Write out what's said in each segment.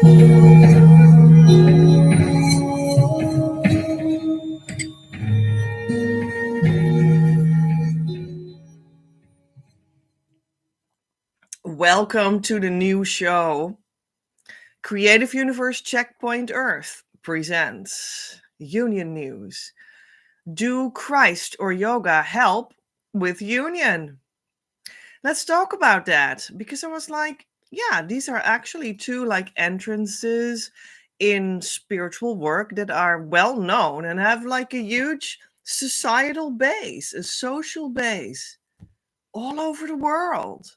Welcome to the new show. Creative Universe Checkpoint Earth presents Union News. Do Christ or yoga help with union? Let's talk about that because I was like, yeah, these are actually two entrances in spiritual work that are well known and have like a huge societal base, a social base all over the world.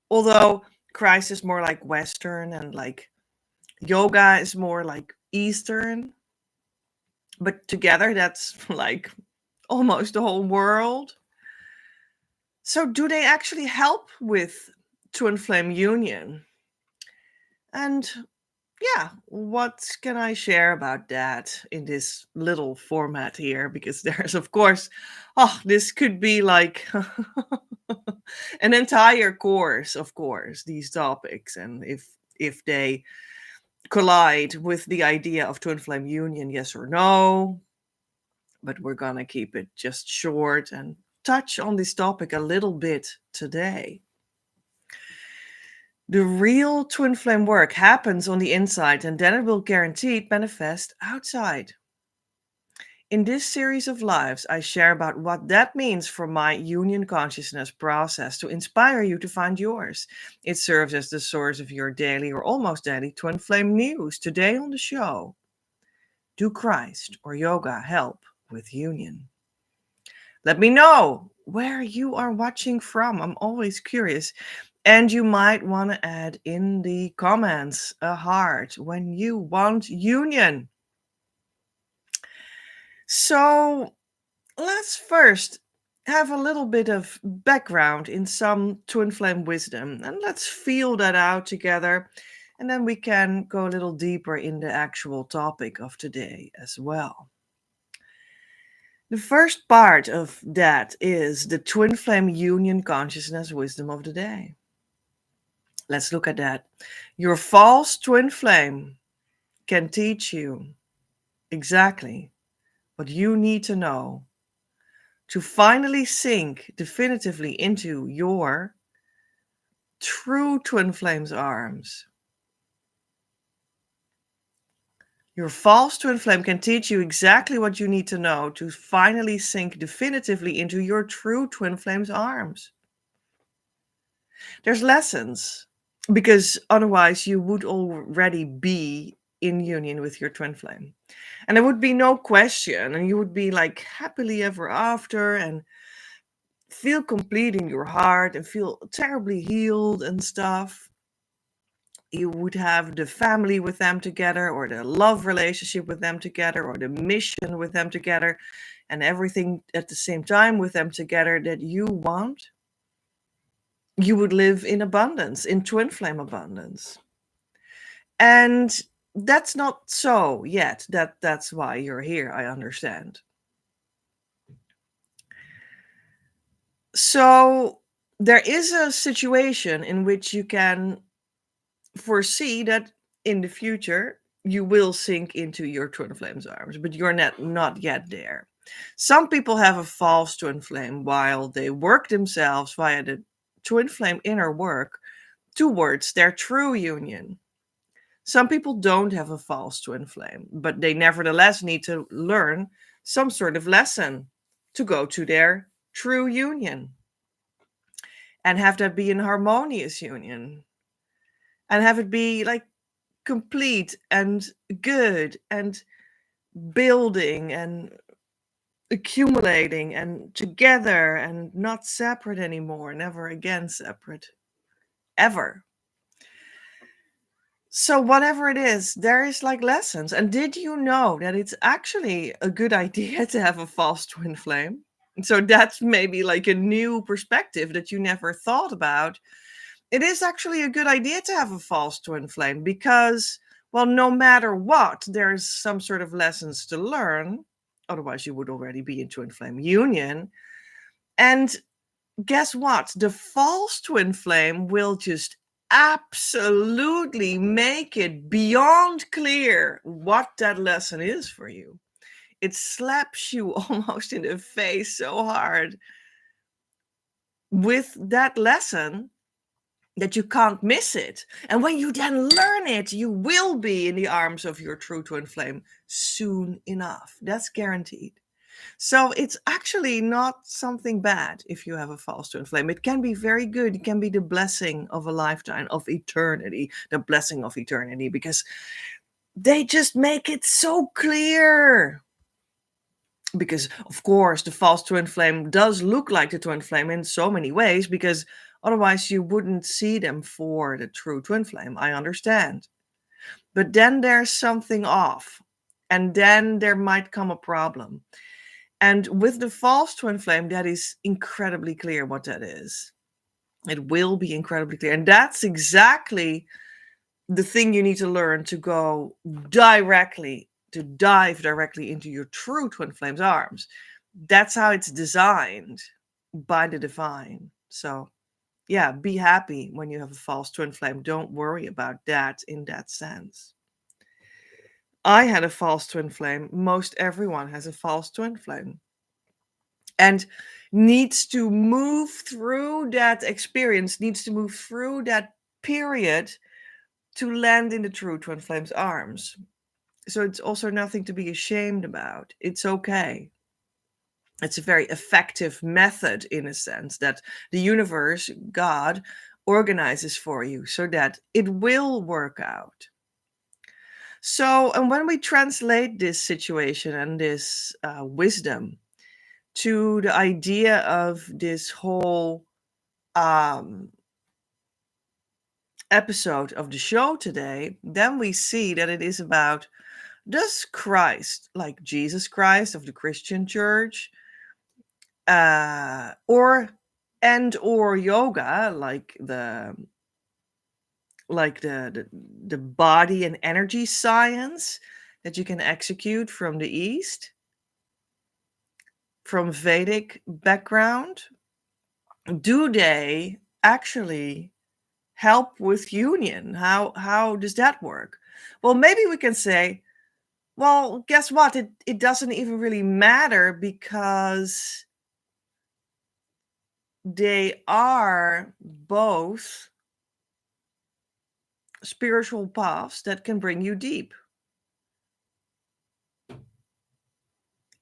Although Christ is more like Western and like yoga is more like Eastern, but together that's like almost the whole world. So, do they actually help with twin flame union? And yeah, what can I share about that in this little format here? Because there's, of course, this could be like an entire course, of course, these topics. And if they collide with the idea of twin flame union, yes or no, but we're gonna keep it just short and touch on this topic a little bit today. The real twin flame work happens on the inside and then it will guaranteed manifest outside. In this series of lives, I share about what that means for my union consciousness process to inspire you to find yours. It serves as the source of your daily or almost daily twin flame news. Today on the show, do Christ or yoga help with union? Let me know where you are watching from. I'm always curious. And you might want to add in the comments a heart when you want union. So let's first have a little bit of background in some twin flame wisdom and let's feel that out together. And then we can go a little deeper in the actual topic of today as well. The first part of that is the twin flame union consciousness wisdom of the day. Let's look at that. Your false twin flame can teach you exactly what you need to know to finally sink definitively into your true twin flame's arms. Your false twin flame can teach you exactly what you need to know to finally sink definitively into your true twin flame's arms. There's lessons, because otherwise you would already be in union with your twin flame. And there would be no question, and you would be like happily ever after and feel complete in your heart and feel terribly healed and stuff. You would have the family with them together, or the love relationship with them together, or the mission with them together, and everything at the same time with them together that you want. You would live in abundance, in twin flame abundance. And that's not so yet. That's why you're here, I understand. So there is a situation in which you can foresee that in the future you will sink into your twin flame's arms, but you're not yet there. Some people have a false twin flame while they work themselves via the twin flame inner work towards their true union. Some people don't have a false twin flame, but they nevertheless need to learn some sort of lesson to go to their true union and have that be an harmonious union and have it be like complete and good and building and accumulating and together and not separate anymore, never again separate, ever. So whatever it is, there is like lessons. And did you know that it's actually a good idea to have a false twin flame? So that's maybe like a new perspective that you never thought about. It is actually a good idea to have a false twin flame because, well, no matter what, there's some sort of lessons to learn. Otherwise, you would already be in twin flame union. And guess what? The false twin flame will just absolutely make it beyond clear what that lesson is for you. It slaps you almost in the face so hard with that lesson that you can't miss it. And when you then learn it, you will be in the arms of your true twin flame soon enough. That's guaranteed. So it's actually not something bad if you have a false twin flame. It can be very good. It can be the blessing of a lifetime, of eternity, the blessing of eternity, because they just make it so clear. Because, of course, the false twin flame does look like the twin flame in so many ways, because otherwise you wouldn't see them for the true twin flame. I understand. But then there's something off, and then there might come a problem. And with the false twin flame, that is incredibly clear what that is. It will be incredibly clear. And that's exactly the thing you need to learn to go directly, to dive directly into your true twin flame's arms. That's how it's designed by the divine. So, yeah, be happy when you have a false twin flame. Don't worry about that in that sense. I had a false twin flame. Most everyone has a false twin flame. And needs to move through that experience, needs to move through that period to land in the true twin flame's arms. So it's also nothing to be ashamed about. It's okay. It's a very effective method, in a sense, that the universe, God, organizes for you so that it will work out. So, and when we translate this situation and this wisdom to the idea of this whole episode of the show today, then we see that it is about, does Christ, like Jesus Christ of the Christian church, or yoga, like the body and energy science that you can execute from the East, from Vedic background, do they actually help with union? How does that work? Well, maybe we can say, well, guess what? It doesn't even really matter, because they are both spiritual paths that can bring you deep.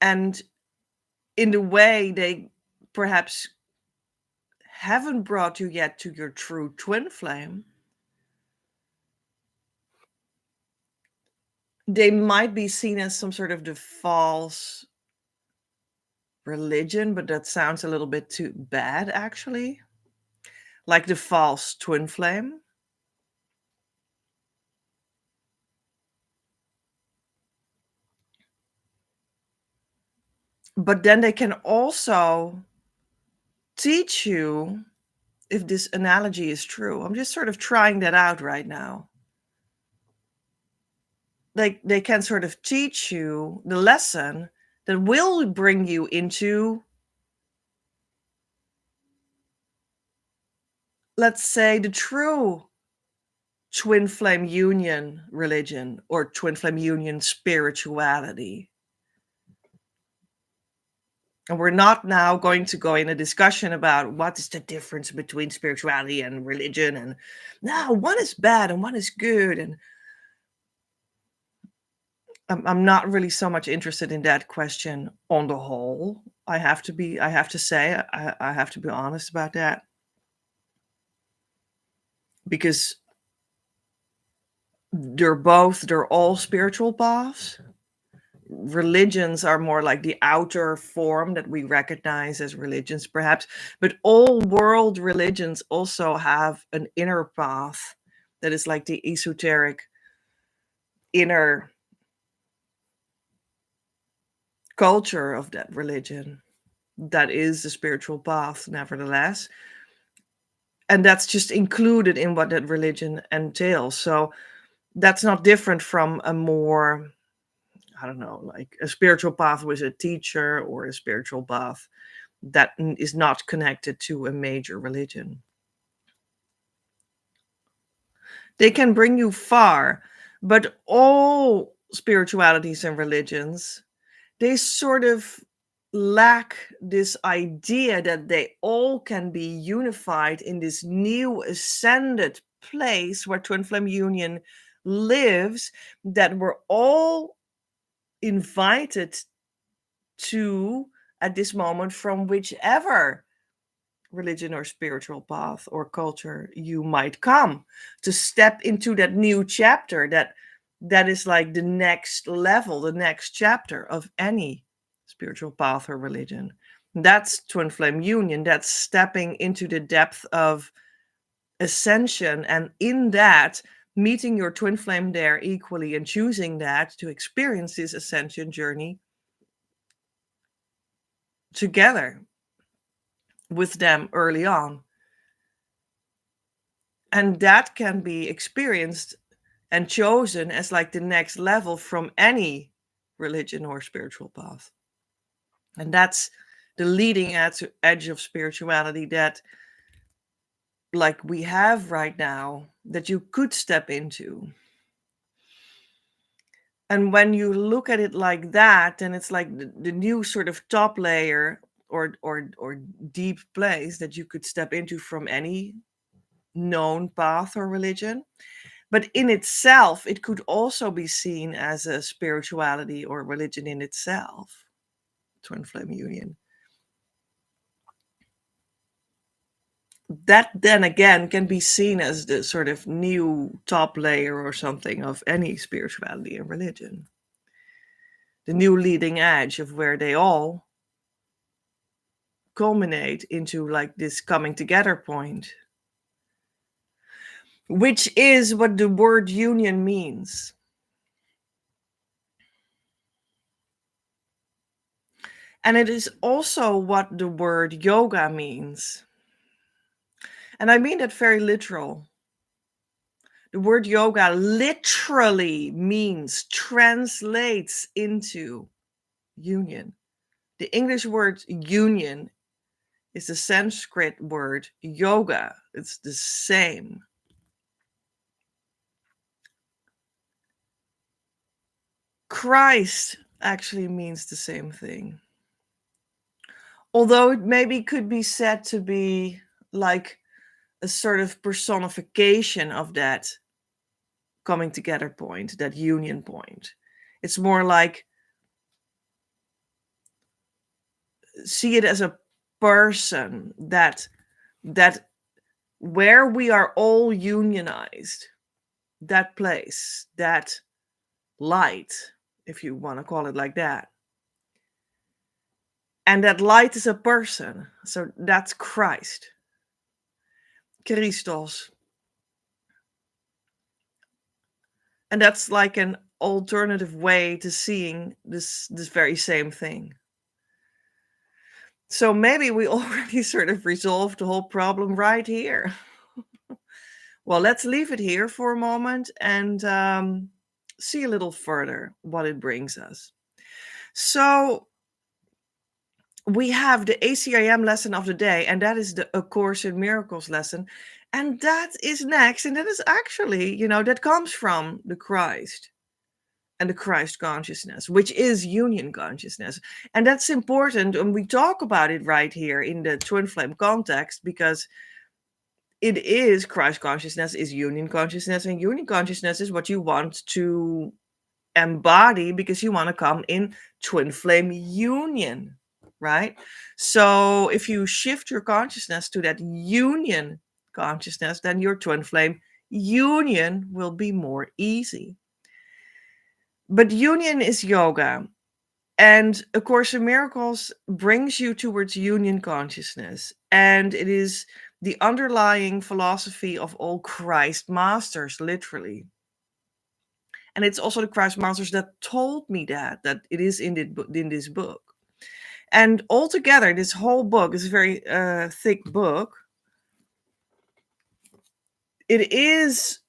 And in the way they perhaps haven't brought you yet to your true twin flame, they might be seen as some sort of the false religion, but that sounds a little bit too bad, actually. Like the false twin flame. But then they can also teach you, if this analogy is true. I'm just sort of trying that out right now. They can sort of teach you the lesson that will bring you into, let's say, the true twin flame union religion or twin flame union spirituality. And we're not now going to go in a discussion about what is the difference between spirituality and religion, and no, one is bad and one is good. And I'm not really so much interested in that question on the whole. I have to say, I have to be honest about that. Because they're all spiritual paths. Religions are more like the outer form that we recognize as religions, perhaps, but all world religions also have an inner path that is like the esoteric inner culture of that religion. That is the spiritual path, nevertheless. And that's just included in what that religion entails. So that's not different from a more, I don't know, like a spiritual path with a teacher, or a spiritual path that is not connected to a major religion. They can bring you far, but all spiritualities and religions, they sort of lack this idea that they all can be unified in this new ascended place where Twin Flame Union lives, that we're all invited to at this moment from whichever religion or spiritual path or culture you might come, to step into that new chapter that is like the next level, the next chapter of any spiritual path or religion. That's Twin Flame Union. That's stepping into the depth of ascension, and in that, meeting your twin flame there equally and choosing that to experience this ascension journey together with them early on. And that can be experienced and chosen as like the next level from any religion or spiritual path. And that's the leading edge of spirituality that like we have right now, that you could step into. And when you look at it like that, then it's like the new sort of top layer or deep place that you could step into from any known path or religion. But in itself, it could also be seen as a spirituality or religion in itself. Twin Flame Union. That then again can be seen as the sort of new top layer or something of any spirituality and religion. The new leading edge of where they all culminate into like this coming together point, which is what the word union means. And it is also what the word yoga means. And I mean that very literal. The word yoga literally means, translates into union. The English word union is the Sanskrit word yoga. It's the same. Christ actually means the same thing. Although it maybe could be said to be like a sort of personification of that coming together point, that union point. It's more like, see it as a person that where we are all unionized, that place, that light, if you want to call it like that. And that light is a person. So that's Christ. Christos. And that's like an alternative way to seeing this very same thing. So maybe we already sort of resolved the whole problem right here. Well, let's leave it here for a moment and see a little further what it brings us. So we have the ACIM lesson of the day, and that is the A Course in Miracles lesson. And that is next. And that is actually, that comes from the Christ and the Christ consciousness, which is union consciousness. And that's important. And we talk about it right here in the twin flame context, because it is Christ consciousness is union consciousness, and union consciousness is what you want to embody because you want to come in twin flame union, right? So if you shift your consciousness to that union consciousness, then your twin flame union will be more easy. But union is yoga, and A Course in Miracles brings you towards union consciousness, and it is the underlying philosophy of all Christ masters, literally. And it's also the Christ masters that told me that it is in this book. And altogether, this whole book is a very thick book. It is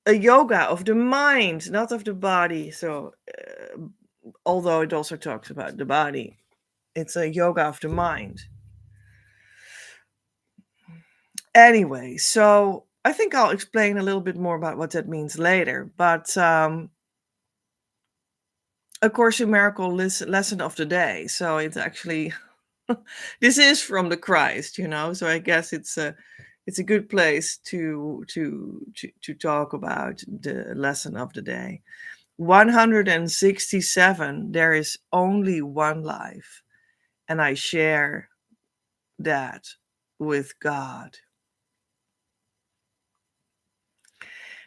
a yoga of the mind, not of the body. So, although it also talks about the body, it's a yoga of the mind. Anyway, so I think I'll explain a little bit more about what that means later. But A Course in Miracle lesson of the day. So it's actually this is from the Christ, So I guess it's a good place to talk about the lesson of the day. 167. There is only one life, and I share that with God.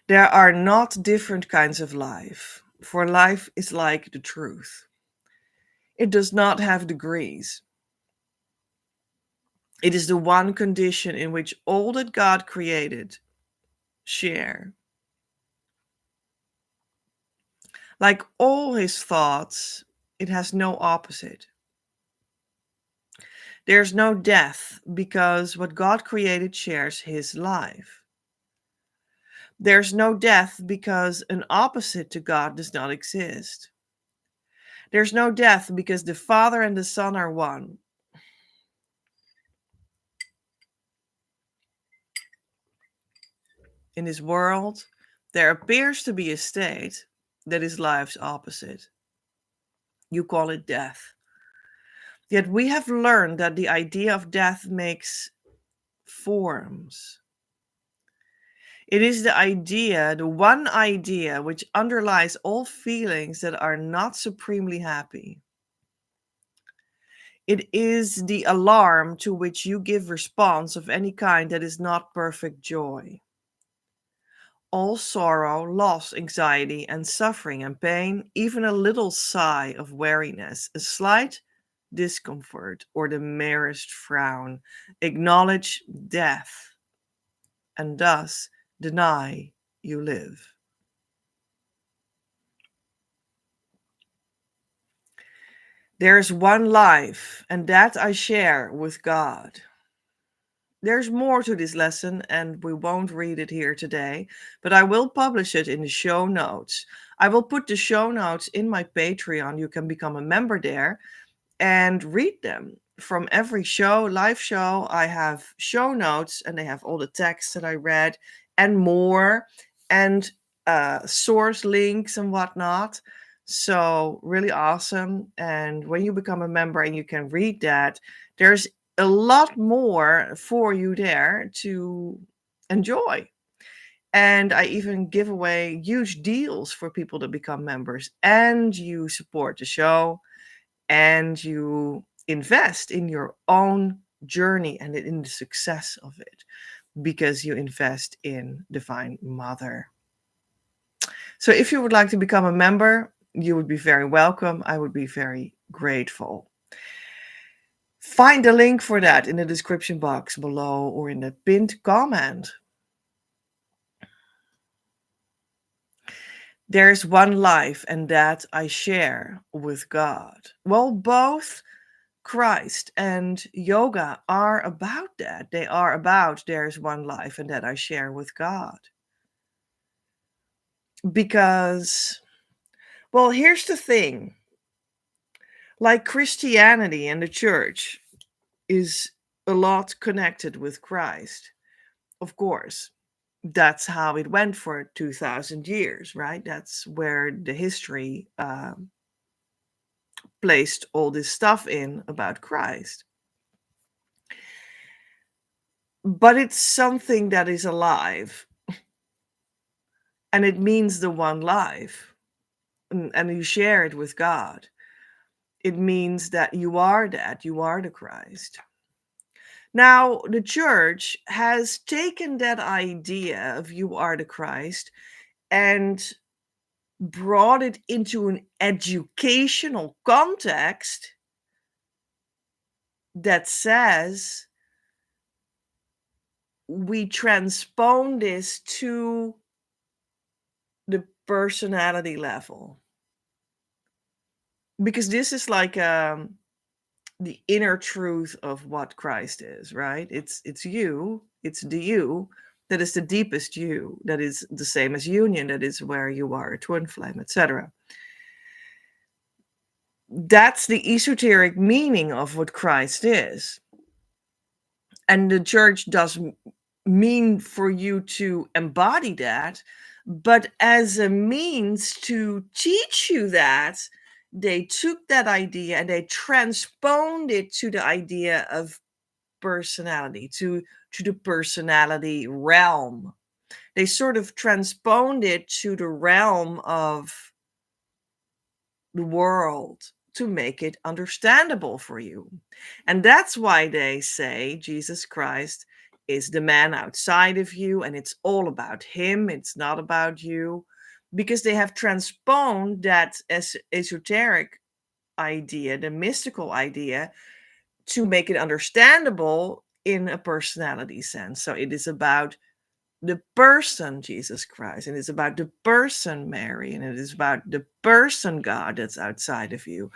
There are not different kinds of life, for life is like the truth. It does not have degrees. It is the one condition in which all that God created share. Like all his thoughts, it has no opposite. There's no death because what God created shares his life. There's no death because an opposite to God does not exist. There's no death because the Father and the Son are one. In this world, there appears to be a state that is life's opposite. You call it death. Yet we have learned that the idea of death makes forms. It is the one idea which underlies all feelings that are not supremely happy. It is the alarm to which you give response of any kind that is not perfect joy. All sorrow, loss, anxiety, and suffering and pain, even a little sigh of weariness, a slight discomfort, or the merest frown, acknowledge death and thus deny you live. There's one life, and that I share with God. There's more to this lesson, and we won't read it here today, but I will publish it in the show notes. I will put the show notes in my Patreon. You can become a member there and read them. From every live show, I have show notes, and they have all the texts that I read and more, and source links and whatnot. So really awesome. And when you become a member and you can read that, there's a lot more for you there to enjoy. And I even give away huge deals for people to become members, and you support the show, and you invest in your own journey and in the success of it because you invest in Divine Mother. So if you would like to become a member, you would be very welcome. I would be very grateful. Find the link for that in the description box below or in the pinned comment. There's one life, and that I share with God. Well, both Christ and yoga are about that. They are about there's one life and that I share with God. Because, well, here's the thing. Like Christianity and the church is a lot connected with Christ. Of course, that's how it went for 2,000 years, right? That's where the history placed all this stuff in about Christ. But it's something that is alive. And it means the one life. And you share it with God. It means that you are that. You are the Christ. Now, the church has taken that idea of you are the Christ and brought it into an educational context that says we transpone this to the personality level. Because this is like the inner truth of what Christ is, right? It's you, it's the you that is the deepest you, that is the same as union, that is where you are a twin flame, etc. That's the esoteric meaning of what Christ is. And the church does mean for you to embody that, but as a means to teach you that, they took that idea and they transposed it to the idea of personality, to the personality realm. They sort of transposed it to the realm of the world to make it understandable for you. And that's why they say Jesus Christ is the man outside of you and it's all about him, it's not about you, because they have transposed that esoteric idea, the mystical idea, to make it understandable in a personality sense. So it is about the person Jesus Christ, and it's about the person Mary, and it is about the person God that's outside of you,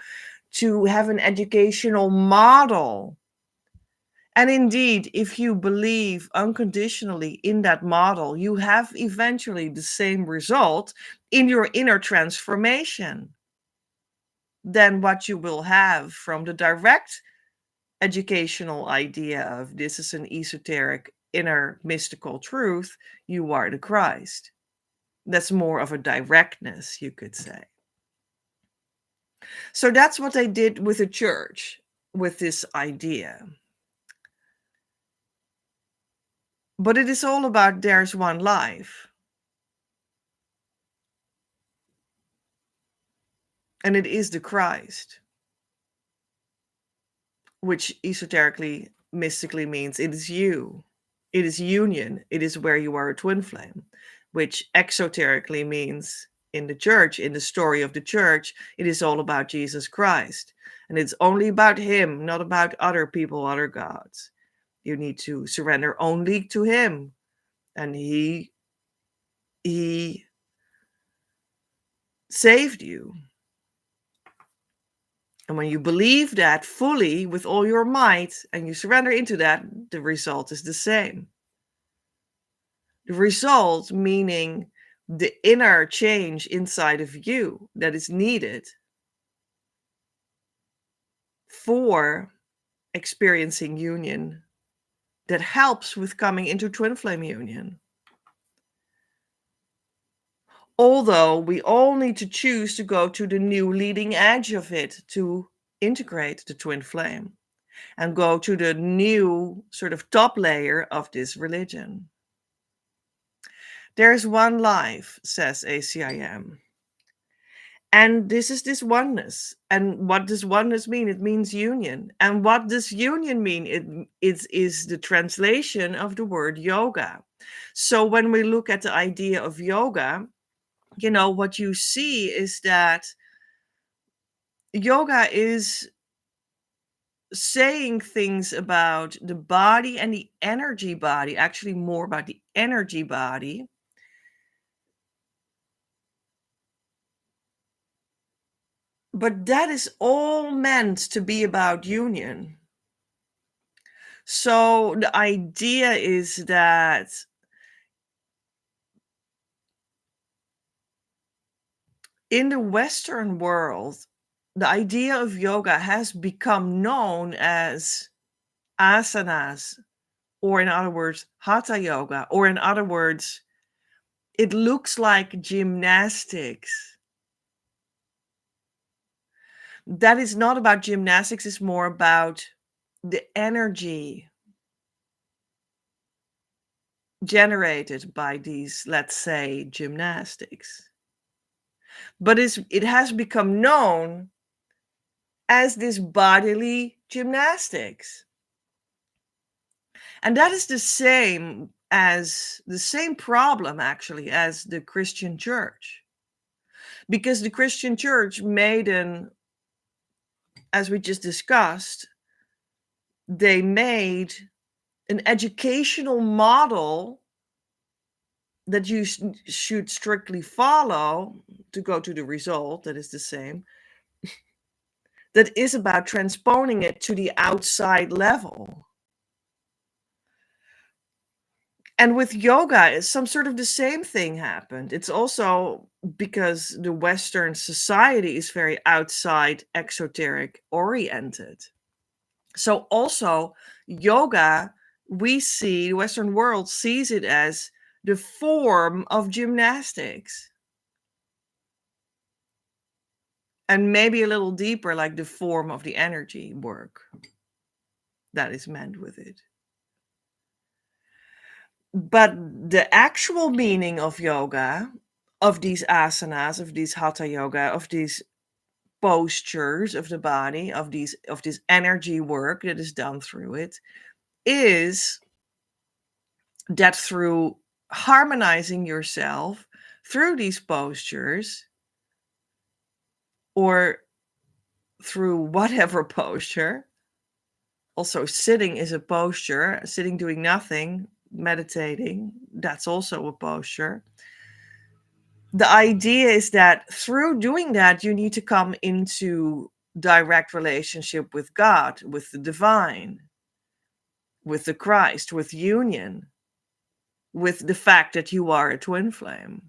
to have an educational model. And indeed, if you believe unconditionally in that model, you have eventually the same result in your inner transformation than what you will have from the direct educational idea of this is an esoteric inner mystical truth, you are the Christ. That's more of a directness, you could say. So that's what they did with the church, with this idea. But it is all about there's one life. And it is the Christ, which esoterically, mystically means it is you. It is union. It is where you are a twin flame, which exoterically means in the church, in the story of the church, it is all about Jesus Christ. And it's only about him, not about other people, other gods. You need to surrender only to him. And he saved you. And when you believe that fully with all your might and you surrender into that, the result is the same. The result meaning the inner change inside of you that is needed for experiencing union that helps with coming into twin flame union. Although we all need to choose to go to the new leading edge of it to integrate the twin flame and go to the new sort of top layer of this religion. There's one life, says ACIM. And this is this oneness. And what does oneness mean? It means union. And what does union mean? It is the translation of the word yoga. So when we look at the idea of yoga, you know, what you see is that yoga is saying things about the body and the energy body, actually more about the energy body. But that is all meant to be about union. So the idea is that in the Western world, the idea of yoga has become known as asanas, or in other words, hatha yoga, or in other words, it looks like gymnastics. That is not about gymnastics, it's more about the energy generated by these, let's say, gymnastics. But it has become known as this bodily gymnastics. And that is the same problem, actually, as the Christian church. Because the Christian church made as we just discussed, they made an educational model that you should strictly follow to go to the result that is the same, that is about transposing it to the outside level. And with yoga, some sort of the same thing happened. It's also because the Western society is very outside, exoteric oriented. So also yoga the Western world sees it as the form of gymnastics. And maybe a little deeper, like the form of the energy work that is meant with it. But the actual meaning of yoga, of these asanas, of these hatha yoga, of these postures of the body, of this energy work that is done through it, is that through harmonizing yourself through these postures, or through whatever posture. Also, sitting is a posture. Sitting doing nothing, meditating, that's also a posture. The idea is that through doing that, you need to come into direct relationship with God, with the divine, with the Christ, with union, with the fact that you are a twin flame,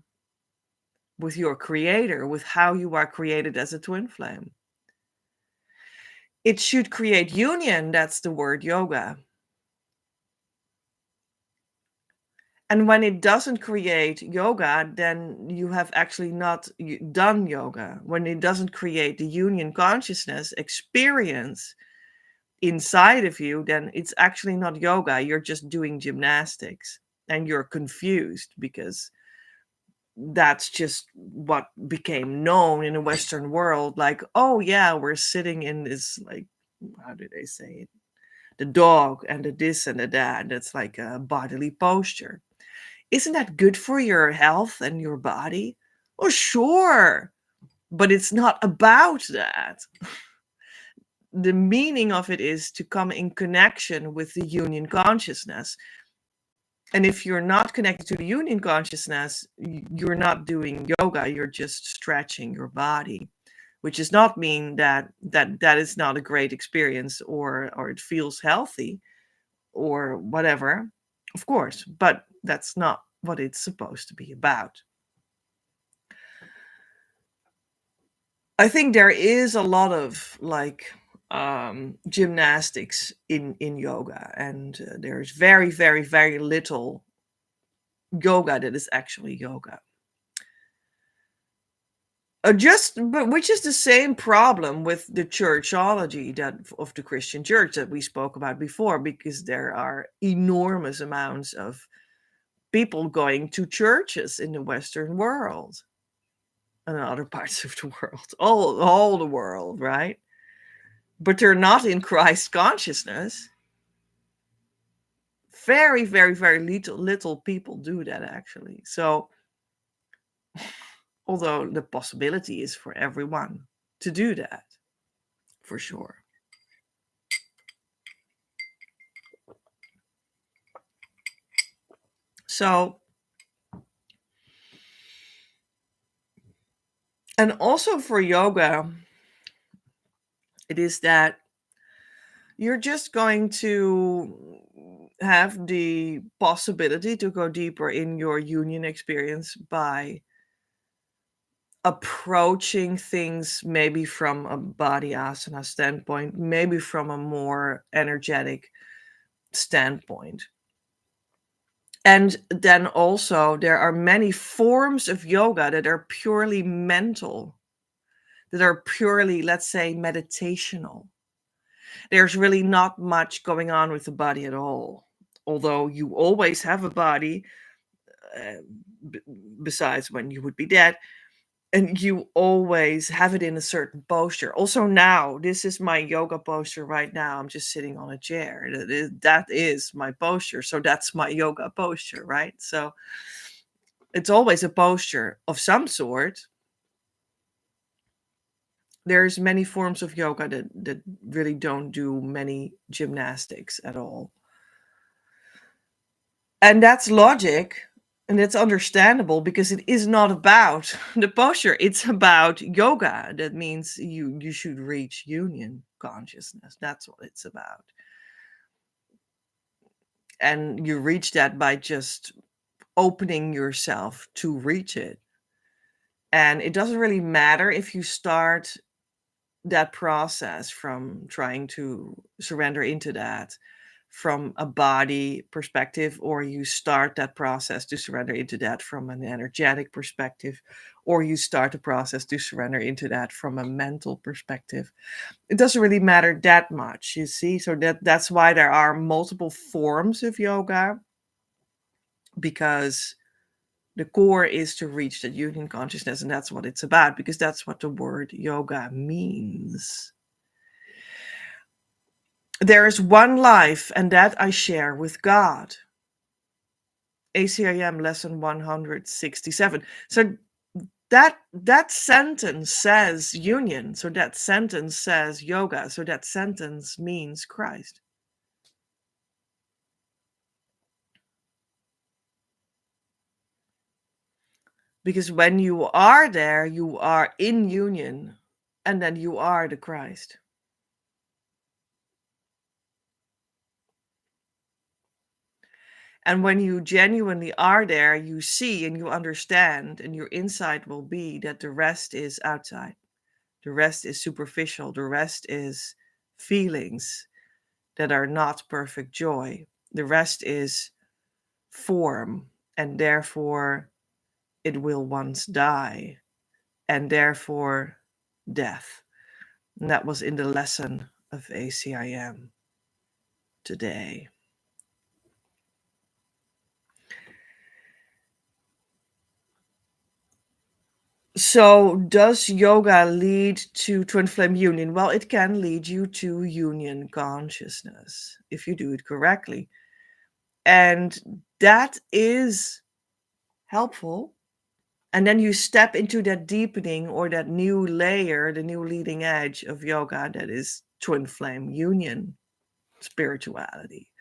with your creator, with how you are created as a twin flame. It should create union. That's the word yoga. And when it doesn't create yoga, then you have actually not done yoga. When it doesn't create the union consciousness experience inside of you, then it's actually not yoga. You're just doing gymnastics, and you're confused because that's just what became known in the Western world. Like, oh yeah, we're sitting in this, like, how do they say it? The dog and the this and the that. That's like a bodily posture. Isn't that good for your health and your body? Oh, sure. But it's not about that. The meaning of it is to come in connection with the union consciousness. And if you're not connected to the union consciousness, you're not doing yoga, you're just stretching your body, which does not mean that is not a great experience, or it feels healthy or whatever, of course, but that's not what it's supposed to be about. I think there is a lot of gymnastics in yoga, and there's very, very, very little yoga that is actually yoga. But which is the same problem with the churchology of the Christian church that we spoke about before, because there are enormous amounts of people going to churches in the Western world and other parts of the world, all the world, right? But they're not in Christ consciousness. Very, very, very little people do that, actually. So, although the possibility is for everyone to do that, for sure. So, and also for yoga, it is that you're just going to have the possibility to go deeper in your union experience by approaching things maybe from a body asana standpoint, maybe from a more energetic standpoint. And then also there are many forms of yoga that are purely mental, that are purely, let's say, meditational. There's really not much going on with the body at all, although you always have a body, uh, besides when you would be dead, and you always have it in a certain posture. Also now, this is my yoga posture right now. I'm just sitting on a chair. That is my posture. So that's my yoga posture, right? So it's always a posture of some sort. There's many forms of yoga that really don't do many gymnastics at all. And that's logic, and it's understandable, because it is not about the posture. It's about yoga. That means you should reach union consciousness. That's what it's about. And you reach that by just opening yourself to reach it. And it doesn't really matter if you start that process from trying to surrender into that from a body perspective, or you start that process to surrender into that from an energetic perspective, or you start the process to surrender into that from a mental perspective. It doesn't really matter that much, you see. So that's why there are multiple forms of yoga, because the core is to reach that union consciousness, and that's what it's about, because that's what the word yoga means. There is one life, and that I share with God. ACIM lesson 167. So that sentence says union. So that sentence says yoga. So that sentence means Christ. Because when you are there, you are in union, and then you are the Christ. And when you genuinely are there, you see and you understand, and your insight will be that the rest is outside. The rest is superficial. The rest is feelings that are not perfect joy. The rest is form, and therefore it will once die, and therefore death. And that was in the lesson of ACIM today. So, does yoga lead to twin flame union? Well, it can lead you to union consciousness if you do it correctly. And that is helpful. And then you step into that deepening or that new layer, the new leading edge of yoga, that is twin flame union spirituality.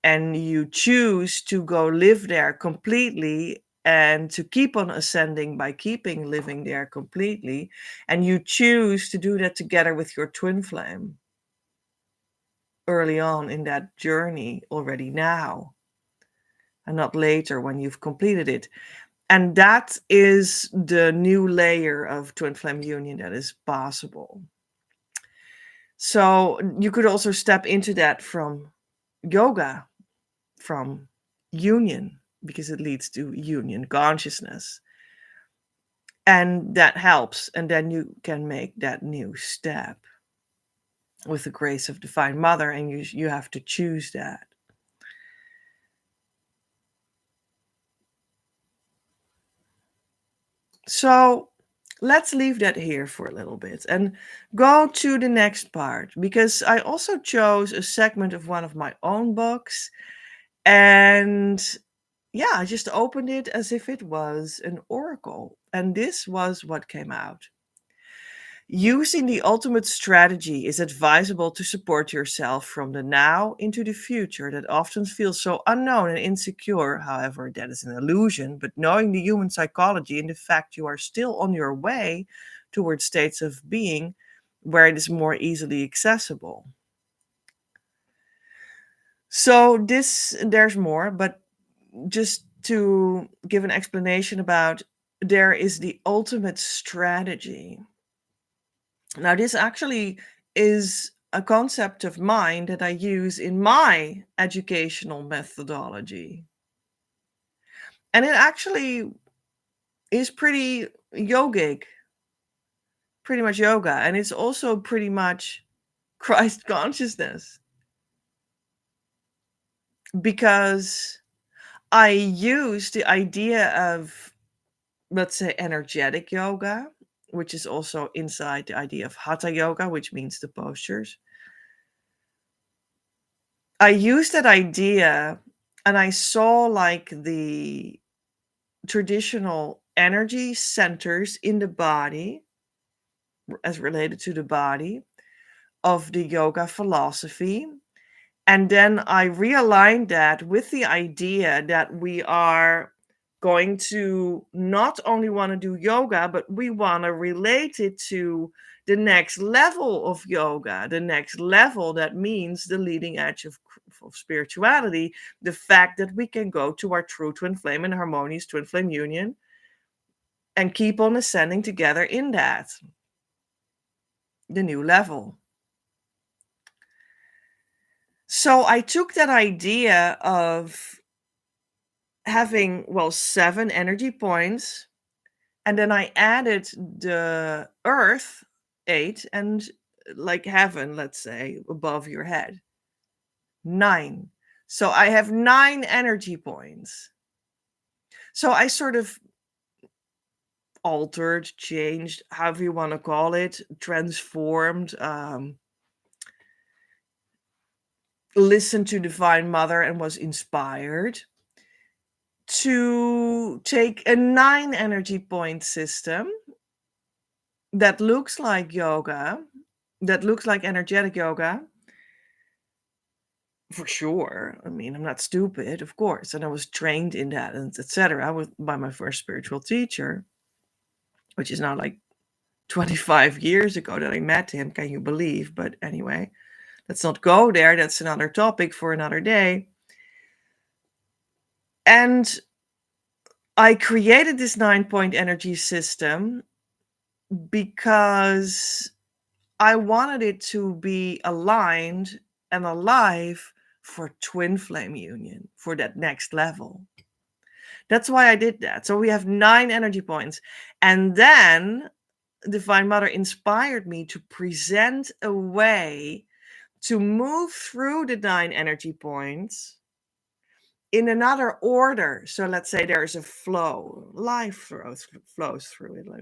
And you choose to go live there completely and to keep on ascending by keeping living there completely. And you choose to do that together with your twin flame early on in that journey, already now, and not later when you've completed it. And that is the new layer of twin flame union that is possible. So you could also step into that from yoga, from union, because it leads to union consciousness. And that helps. And then you can make that new step with the grace of Divine Mother, and you have to choose that. So let's leave that here for a little bit and go to the next part, because I also chose a segment of one of my own books. And yeah, I just opened it as if it was an oracle. And this was what came out. Using the ultimate strategy is advisable to support yourself from the now into the future that often feels so unknown and insecure. However, that is an illusion, but knowing the human psychology and the fact you are still on your way towards states of being where it is more easily accessible. So there's more, but just to give an explanation about, there is the ultimate strategy. Now, this actually is a concept of mine that I use in my educational methodology. And it actually is pretty yogic, pretty much yoga. And it's also pretty much Christ consciousness, because I use the idea of, let's say, energetic yoga, which is also inside the idea of hatha yoga, which means the postures. I used that idea, and I saw like the traditional energy centers in the body, as related to the body, of the yoga philosophy. And then I realigned that with the idea that we are going to not only want to do yoga, but we want to relate it to the next level of yoga, the next level that means the leading edge of spirituality, the fact that we can go to our true twin flame and harmonious twin flame union and keep on ascending together in that, the new level. So I took that idea of having, 7 energy points, and then I added the earth, 8, and like heaven, let's say, above your head, 9. So I have 9 energy points. So I sort of altered, changed, however you want to call it, transformed, listened to Divine Mother and was inspired to take a 9 energy point system that looks like yoga, that looks like energetic yoga, for sure. I mean, I'm not stupid, of course, and I was trained in that, and etc. By my first spiritual teacher, which is now like 25 years ago that I met him. Can you believe? But anyway, let's not go there. That's another topic for another day. And I created this 9-point energy system because I wanted it to be aligned and alive for twin flame union, for that next level. That's why I did that. So we have 9 energy points. And then Divine Mother inspired me to present a way to move through the 9 energy points in another order. So let's say there's a flow, life flows through it, like,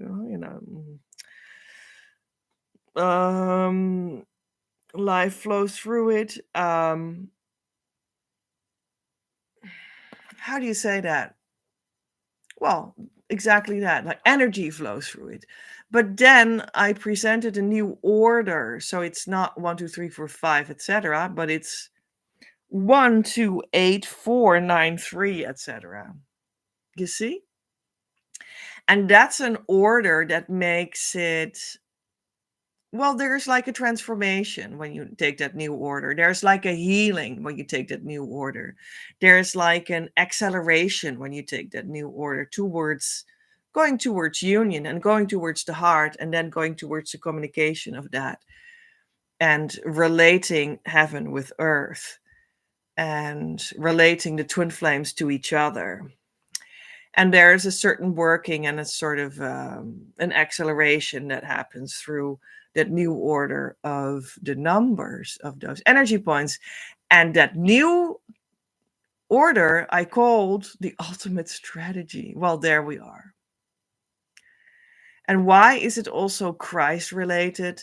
life flows through it. How do you say that? Well, exactly that, like energy flows through it. But then I presented a new order, so it's not 1, 2, 3, 4, 5, etc., but it's 1, 2, 8, 4, 9, 3, etc. You see? And that's an order that makes it, there's like a transformation when you take that new order. There's like a healing when you take that new order. There's like an acceleration when you take that new order going towards union and going towards the heart, and then going towards the communication of that and relating heaven with earth and relating the twin flames to each other. And there's a certain working and a sort of an acceleration that happens through that new order of the numbers of those energy points. And that new order I called the ultimate strategy. Well, there we are. And why is it also Christ related?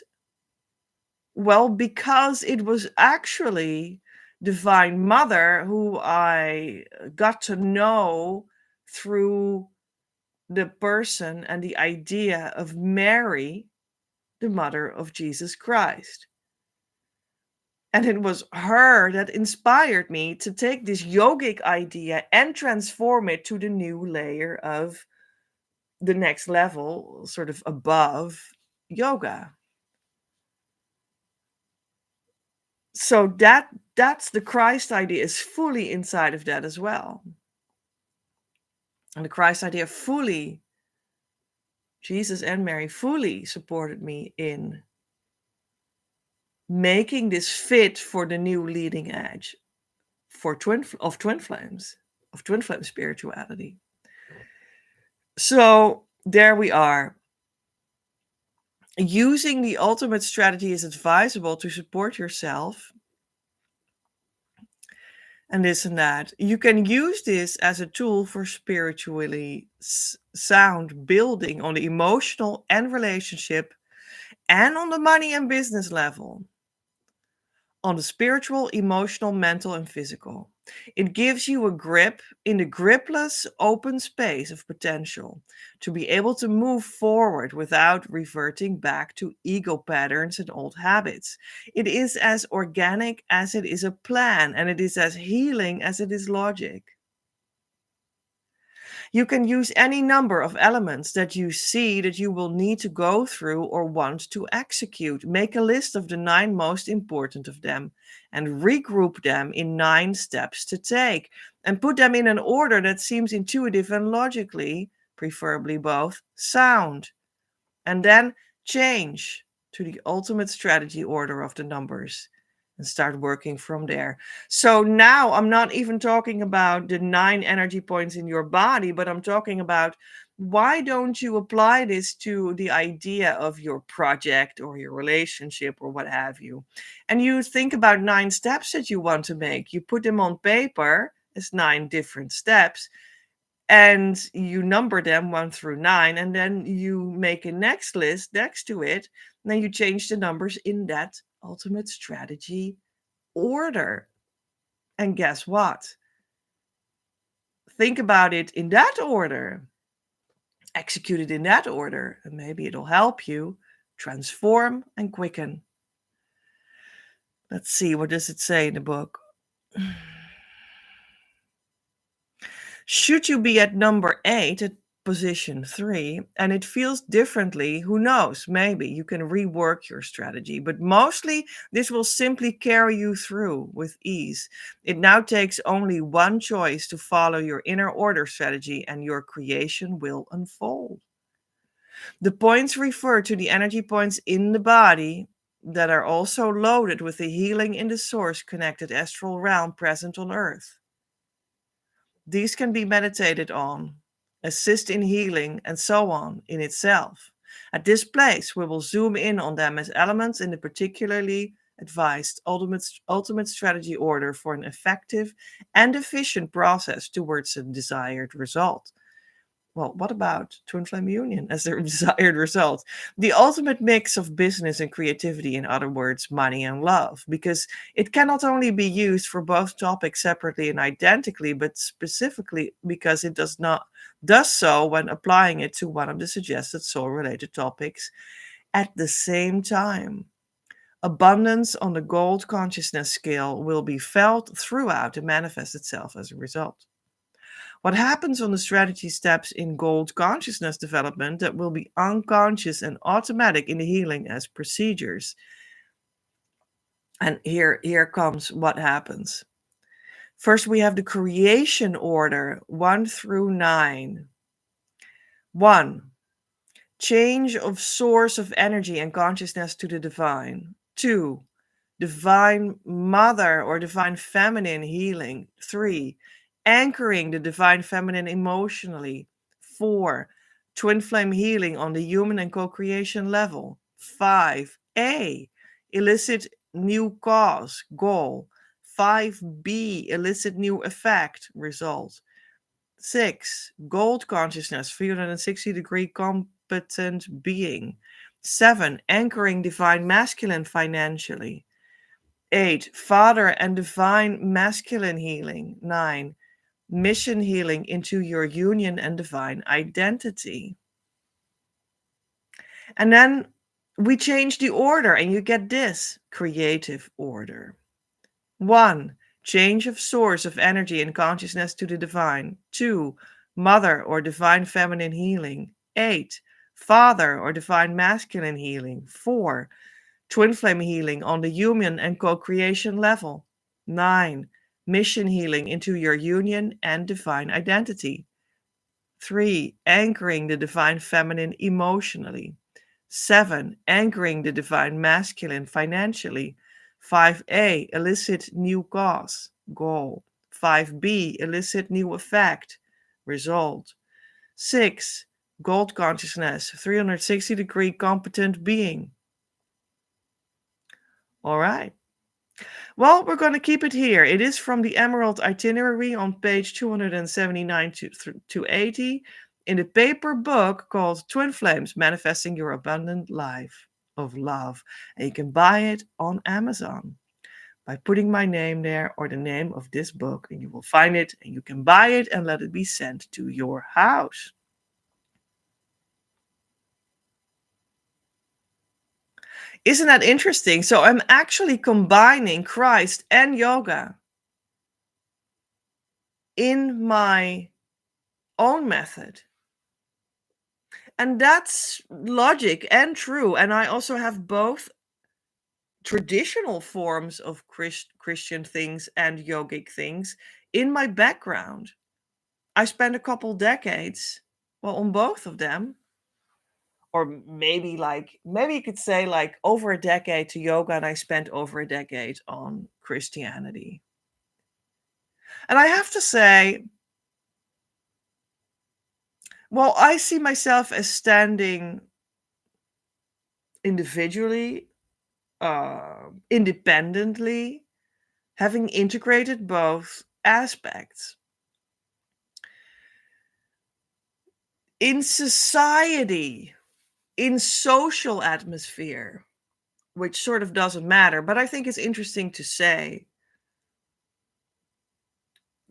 Well, because it was actually Divine Mother who I got to know through the person and the idea of Mary, the mother of Jesus Christ. And it was her that inspired me to take this yogic idea and transform it to the new layer of the next level, sort of above yoga. So that's the Christ idea is fully inside of that as well. And the Christ idea fully, Jesus and Mary fully supported me in making this fit for the new leading edge for twin flame spirituality. So there we are. Using the ultimate strategy is advisable to support yourself and this and that. You can use this as a tool for spiritually sound building on the emotional and relationship and on the money and business level. On the spiritual, emotional, mental, and physical. It gives you a grip in the gripless open space of potential to be able to move forward without reverting back to ego patterns and old habits. It is as organic as it is a plan, and it is as healing as it is logic. You can use any number of elements that you see that you will need to go through or want to execute. Make a list of the 9 most important of them and regroup them in 9 steps to take and put them in an order that seems intuitive and logically, preferably both, sound. And then change to the ultimate strategy order of the numbers and start working from there. So now I'm not even talking about the 9 energy points in your body, but I'm talking about why don't you apply this to the idea of your project or your relationship or what have you? And you think about 9 steps that you want to make. You put them on paper as 9 different steps and you number them 1 through 9, and then you make a next list next to it. And then you change the numbers in that ultimate strategy order. And guess what? Think about it in that order. Execute it in that order, and maybe it'll help you transform and quicken. Let's see, what does it say in the book? Should you be at number 8 at position 3 and it feels differently, who knows? Maybe you can rework your strategy, but mostly this will simply carry you through with ease. It now takes only one choice to follow your inner order strategy and your creation will unfold. The points refer to the energy points in the body that are also loaded with the healing in the source connected astral realm present on Earth. These can be meditated on, assist in healing, and so on in itself. At this place, we will zoom in on them as elements in the particularly advised ultimate strategy order for an effective and efficient process towards a desired result. Well, what about Twin Flame Union as their desired result? The ultimate mix of business and creativity, in other words, money and love, because it cannot only be used for both topics separately and identically, but specifically because it does so when applying it to one of the suggested soul-related topics at the same time. Abundance on the gold consciousness scale will be felt throughout and manifest itself as a result. What happens on the strategy steps in gold consciousness development that will be unconscious and automatic in the healing as procedures. And here comes what happens. First, we have the creation order 1 through 9. 1. Change of source of energy and consciousness to the divine. 2. Divine mother or divine feminine healing. 3. Anchoring the divine feminine emotionally. 4. Twin flame healing on the human and co-creation level. 5. A. Elicit new cause, goal. 5B. Elicit new effect, result. 6. Gold consciousness, 360-degree competent being. 7. Anchoring divine masculine financially. 8. Father and divine masculine healing. 9. Mission healing into your union and divine identity. And then we change the order and you get this creative order. 1. Change of source of energy and consciousness to the divine. 2. Mother or divine feminine healing. 8. Father or divine masculine healing. 4. Twin flame healing on the human and co-creation level. 9. Mission healing into your union and divine identity. 3. Anchoring the divine feminine emotionally. 7. Anchoring the divine masculine financially. 5A. Elicit new cause, goal. 5B. Elicit new effect, result. 6. Gold consciousness, 360-degree competent being. All right. Well, we're going to keep it here. It is from the Emerald Itinerary on page 279 to 80 in the paper book called Twin Flames, Manifesting Your Abundant Life of Love. And you can buy it on Amazon by putting my name there or the name of this book, and you will find it and you can buy it and let it be sent to your house. Isn't that interesting? So I'm actually combining Christ and yoga in my own method. And that's logic and true. And I also have both traditional forms of Christian things and yogic things in my background. I spent a couple decades, well, on both of them. or maybe you could say like over a decade to yoga, and I spent over a decade on Christianity. And I have to say, well, I see myself as standing individually, independently, having integrated both aspects. In society, in social atmosphere, which sort of doesn't matter, but I think it's interesting to say,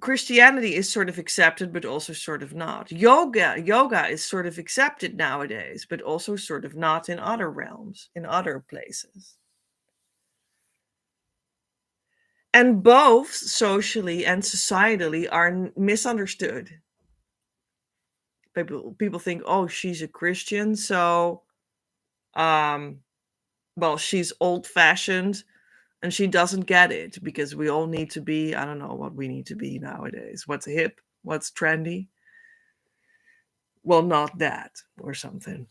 Christianity is sort of accepted, but also sort of not. Yoga is sort of accepted nowadays, but also sort of not in other realms, in other places. And both socially and societally are misunderstood. People think, oh, she's a Christian, so well, she's old-fashioned and she doesn't get it, because we all need to be, I don't know what we need to be nowadays. What's hip? What's trendy? Well, not that, or something.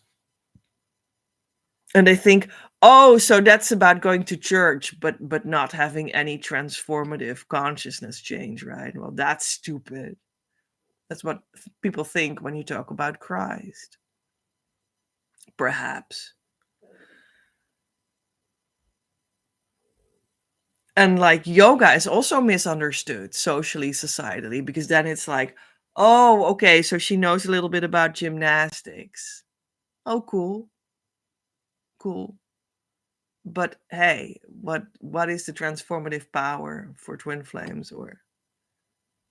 And they think, oh, so that's about going to church, but not having any transformative consciousness change, right? Well, that's stupid. That's what people think when you talk about Christ. Perhaps. And like yoga is also misunderstood socially, societally, because then it's like, oh, okay, so she knows a little bit about gymnastics. Oh, cool. Cool. But hey, what is the transformative power for twin flames? Or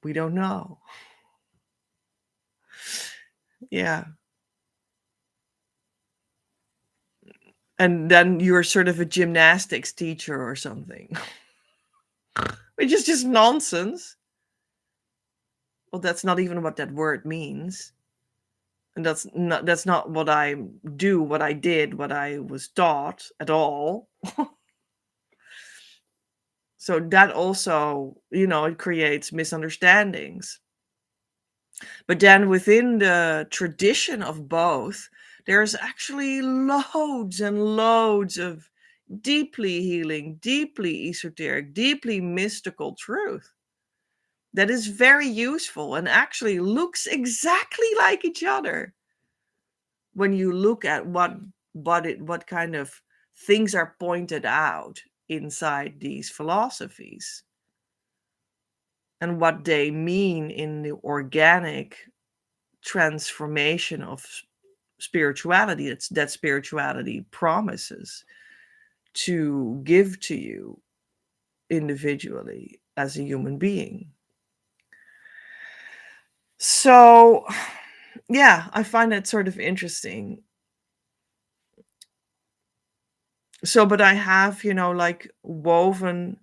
we don't know. Yeah. And then you're sort of a gymnastics teacher or something, which is just nonsense. Well, that's not even what that word means. And that's not what I do, what I did, what I was taught at all. So that also, it creates misunderstandings. But then within the tradition of both, there's actually loads and loads of deeply healing, deeply esoteric, deeply mystical truth that is very useful and actually looks exactly like each other when you look at what kind of things are pointed out inside these philosophies and what they mean in the organic transformation of spirituality that spirituality promises to give to you individually as a human being. So yeah, I find that sort of interesting. So, but I have, like woven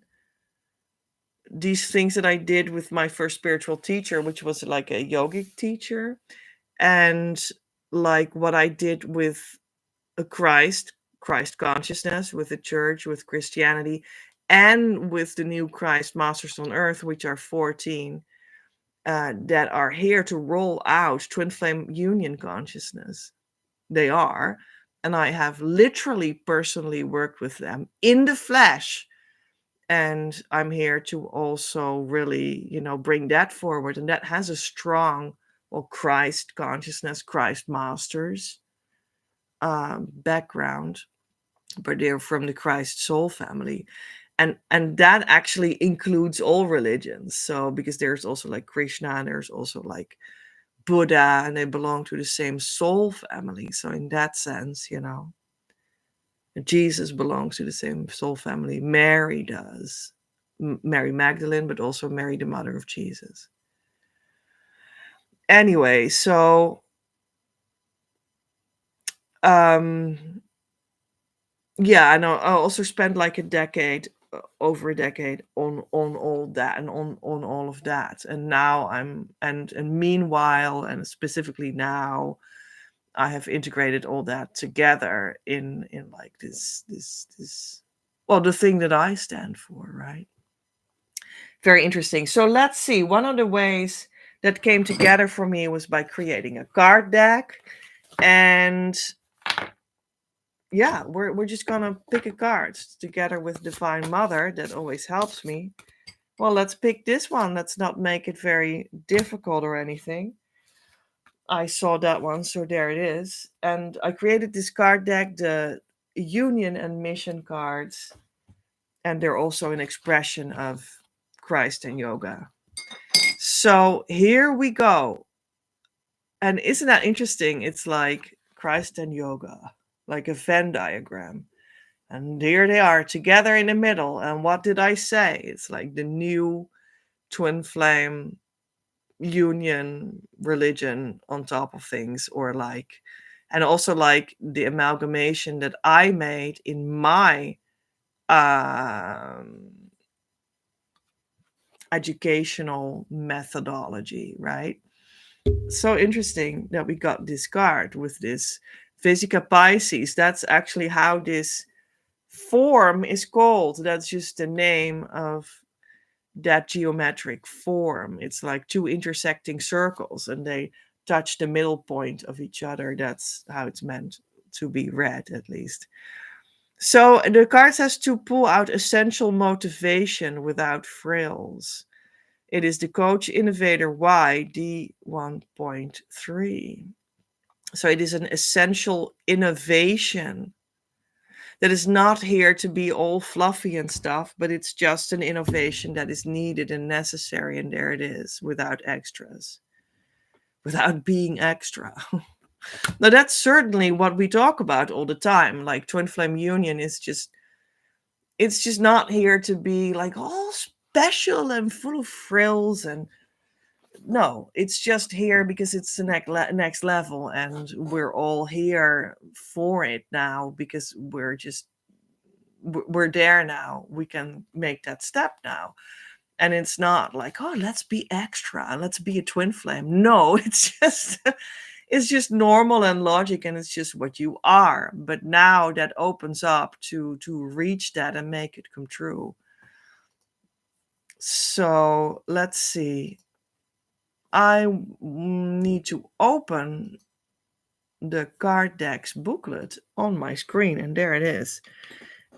these things that I did with my first spiritual teacher, which was like a yogic teacher, and like what I did with a Christ consciousness, with the church, with Christianity, and with the new Christ Masters on Earth, which are 14, that are here to roll out twin flame union consciousness. They are. And I have literally personally worked with them in the flesh. And I'm here to also really, bring that forward. And that has a strong, Christ consciousness, Christ Masters background, but they're from the Christ soul family. And that actually includes all religions. So because there's also like Krishna, and there's also like Buddha, and they belong to the same soul family. So in that sense, Jesus belongs to the same soul family. Mary does. Mary Magdalene, but also Mary, the mother of Jesus. Anyway, so yeah, I know. I also spent like over a decade on all that and on all of that. And now and meanwhile, and specifically now, I have integrated all that together in like this the thing that I stand for, right? Very interesting. So let's see. One of the ways that came together for me was by creating a card deck, and yeah, we're just gonna pick a card together with Divine Mother. That always helps me. Well, let's pick this one. Let's not make it very difficult or anything. I saw that one, so there it is. And I created this card deck, the Union and Mission cards, and they're also an expression of Christ and yoga. So here we go. And isn't that interesting? It's like Christ and yoga, like a Venn diagram. And here they are together in the middle. And what did I say? It's like the new twin flame union religion on top of things, or like, and also like the amalgamation that I made in my um, educational methodology, right? So interesting that we got this card with this Vesica Pisces. That's actually how this form is called. That's just the name of that geometric form. It's like two intersecting circles and they touch the middle point of each other. That's how it's meant to be read, at least. So the card says to pull out essential motivation without frills. It is the Coach Innovator YD 1.3. So it is an essential innovation that is not here to be all fluffy and stuff, but it's just an innovation that is needed and necessary. And there it is, without extras, without being extra. Now, that's certainly what we talk about all the time. Like Twin Flame Union is just, it's just not here to be like all special and full of frills and no, it's just here because it's the next level and we're all here for it now because we're there now. We can make that step now. And it's not like, oh, let's be extra, let's be a twin flame. No, it's just normal and logic and it's just what you are. But now that opens up to reach that and make it come true. So let's see. I need to open the card decks booklet on my screen, and there it is.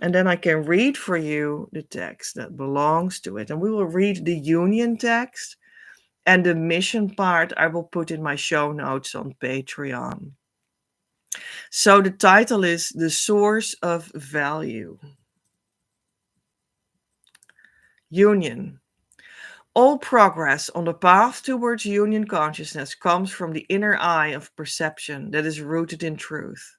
And then I can read for you the text that belongs to it. And we will read the union text, and the mission part I will put in my show notes on Patreon. So the title is The Source of Value. Union. All progress on the path towards union consciousness comes from the inner eye of perception that is rooted in truth.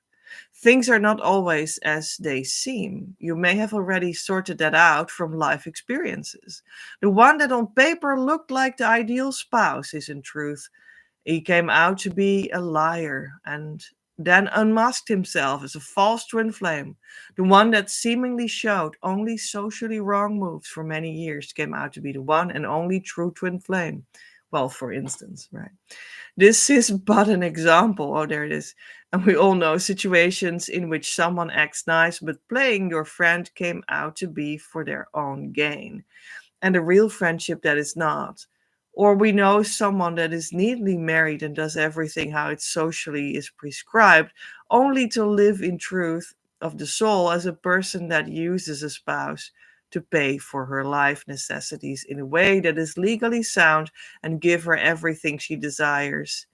Things are not always as they seem. You may have already sorted that out from life experiences. The one that on paper looked like the ideal spouse is in truth, he came out to be a liar and then unmasked himself as a false twin flame. The one that seemingly showed only socially wrong moves for many years came out to be the one and only true twin flame. Well, for instance, right? This is but an example. Oh, there it is. And we all know situations in which someone acts nice, but playing your friend came out to be for their own gain. And a real friendship that is not. Or we know someone that is neatly married and does everything how it socially is prescribed, only to live in truth of the soul as a person that uses a spouse to pay for her life necessities in a way that is legally sound and give her everything she desires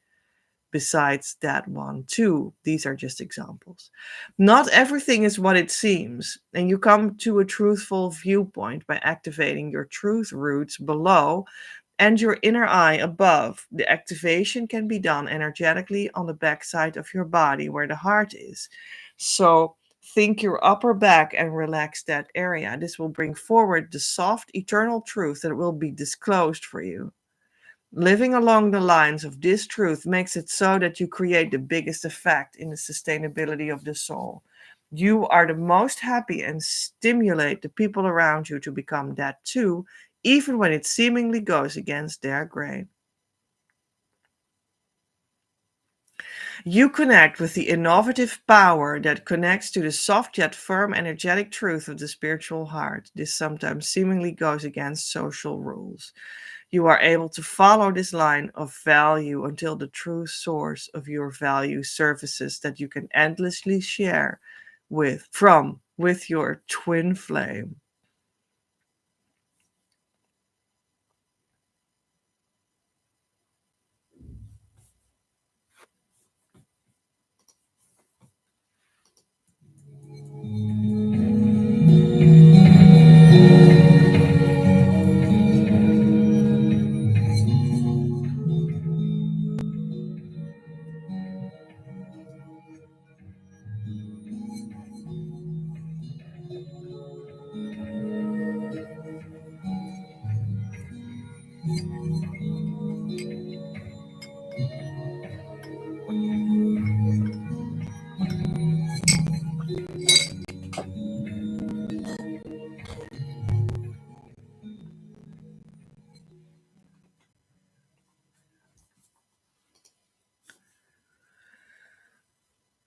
besides that one too. These are just examples. Not everything is what it seems, and you come to a truthful viewpoint by activating your truth roots below and your inner eye above. The activation can be done energetically on the backside of your body where the heart is. So think your upper back and relax that area. This will bring forward the soft eternal truth that will be disclosed for you. Living along the lines of this truth makes it so that you create the biggest effect in the sustainability of the soul. You are the most happy and stimulate the people around you to become that too, even when it seemingly goes against their grain. You connect with the innovative power that connects to the soft yet firm energetic truth of the spiritual heart. This sometimes seemingly goes against social rules. You are able to follow this line of value until the true source of your value surfaces that you can endlessly share with your twin flame.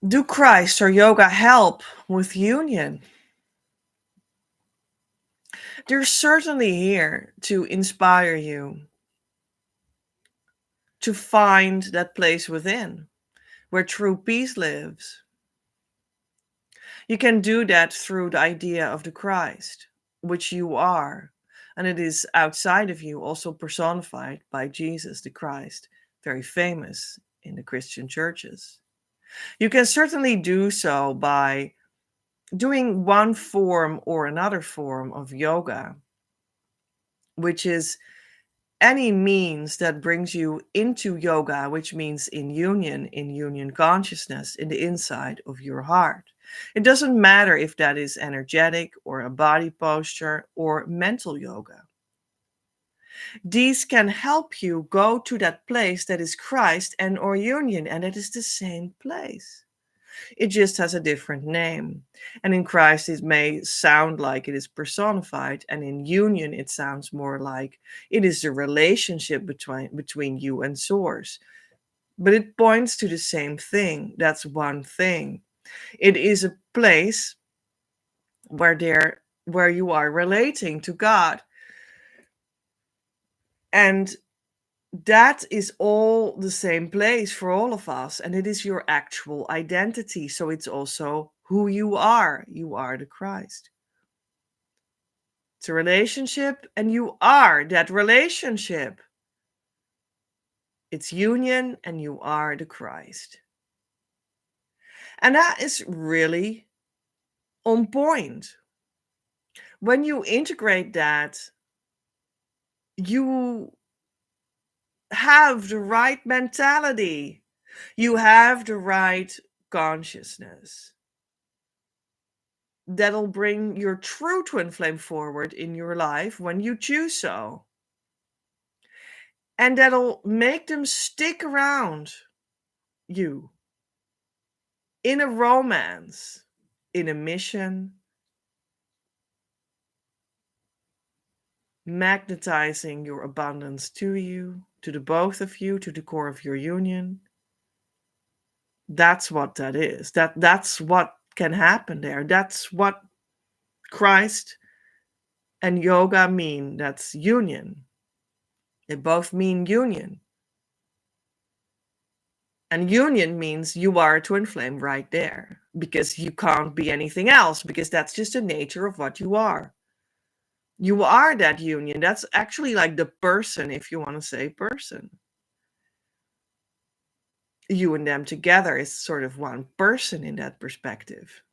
Do Christ or yoga help with union? They're certainly here to inspire you to find that place within where true peace lives. You can do that through the idea of the Christ, which you are, and it is outside of you, also personified by Jesus the Christ, very famous in the Christian churches. You can certainly do so by doing one form or another form of yoga, which is any means that brings you into yoga, which means in union consciousness, in the inside of your heart. It doesn't matter if that is energetic or a body posture or mental yoga. These can help you go to that place that is Christ and or union, and it is the same place. It just has a different name. And in Christ, it may sound like it is personified, and in union, it sounds more like it is the relationship between you and Source. But it points to the same thing. That's one thing. It is a place where you are relating to God. And that is all the same place for all of us, and it is your actual identity. So it's also who you are. You are the Christ. It's a relationship, and you are that relationship. It's union, and you are the Christ. And that is really on point. When you integrate that, you have the right mentality. You have the right consciousness. That'll bring your true twin flame forward in your life when you choose so. And that'll make them stick around you in a romance, in a mission, magnetizing your abundance to you, to the both of you, to the core of your union. That's what that is. That's what can happen there. That's what Christ and yoga mean. That's union. They both mean union. And union means you are a twin flame right there, because you can't be anything else, because that's just the nature of what you are. You are that union. That's actually like the person, if you want to say person. You and them together is sort of one person in that perspective.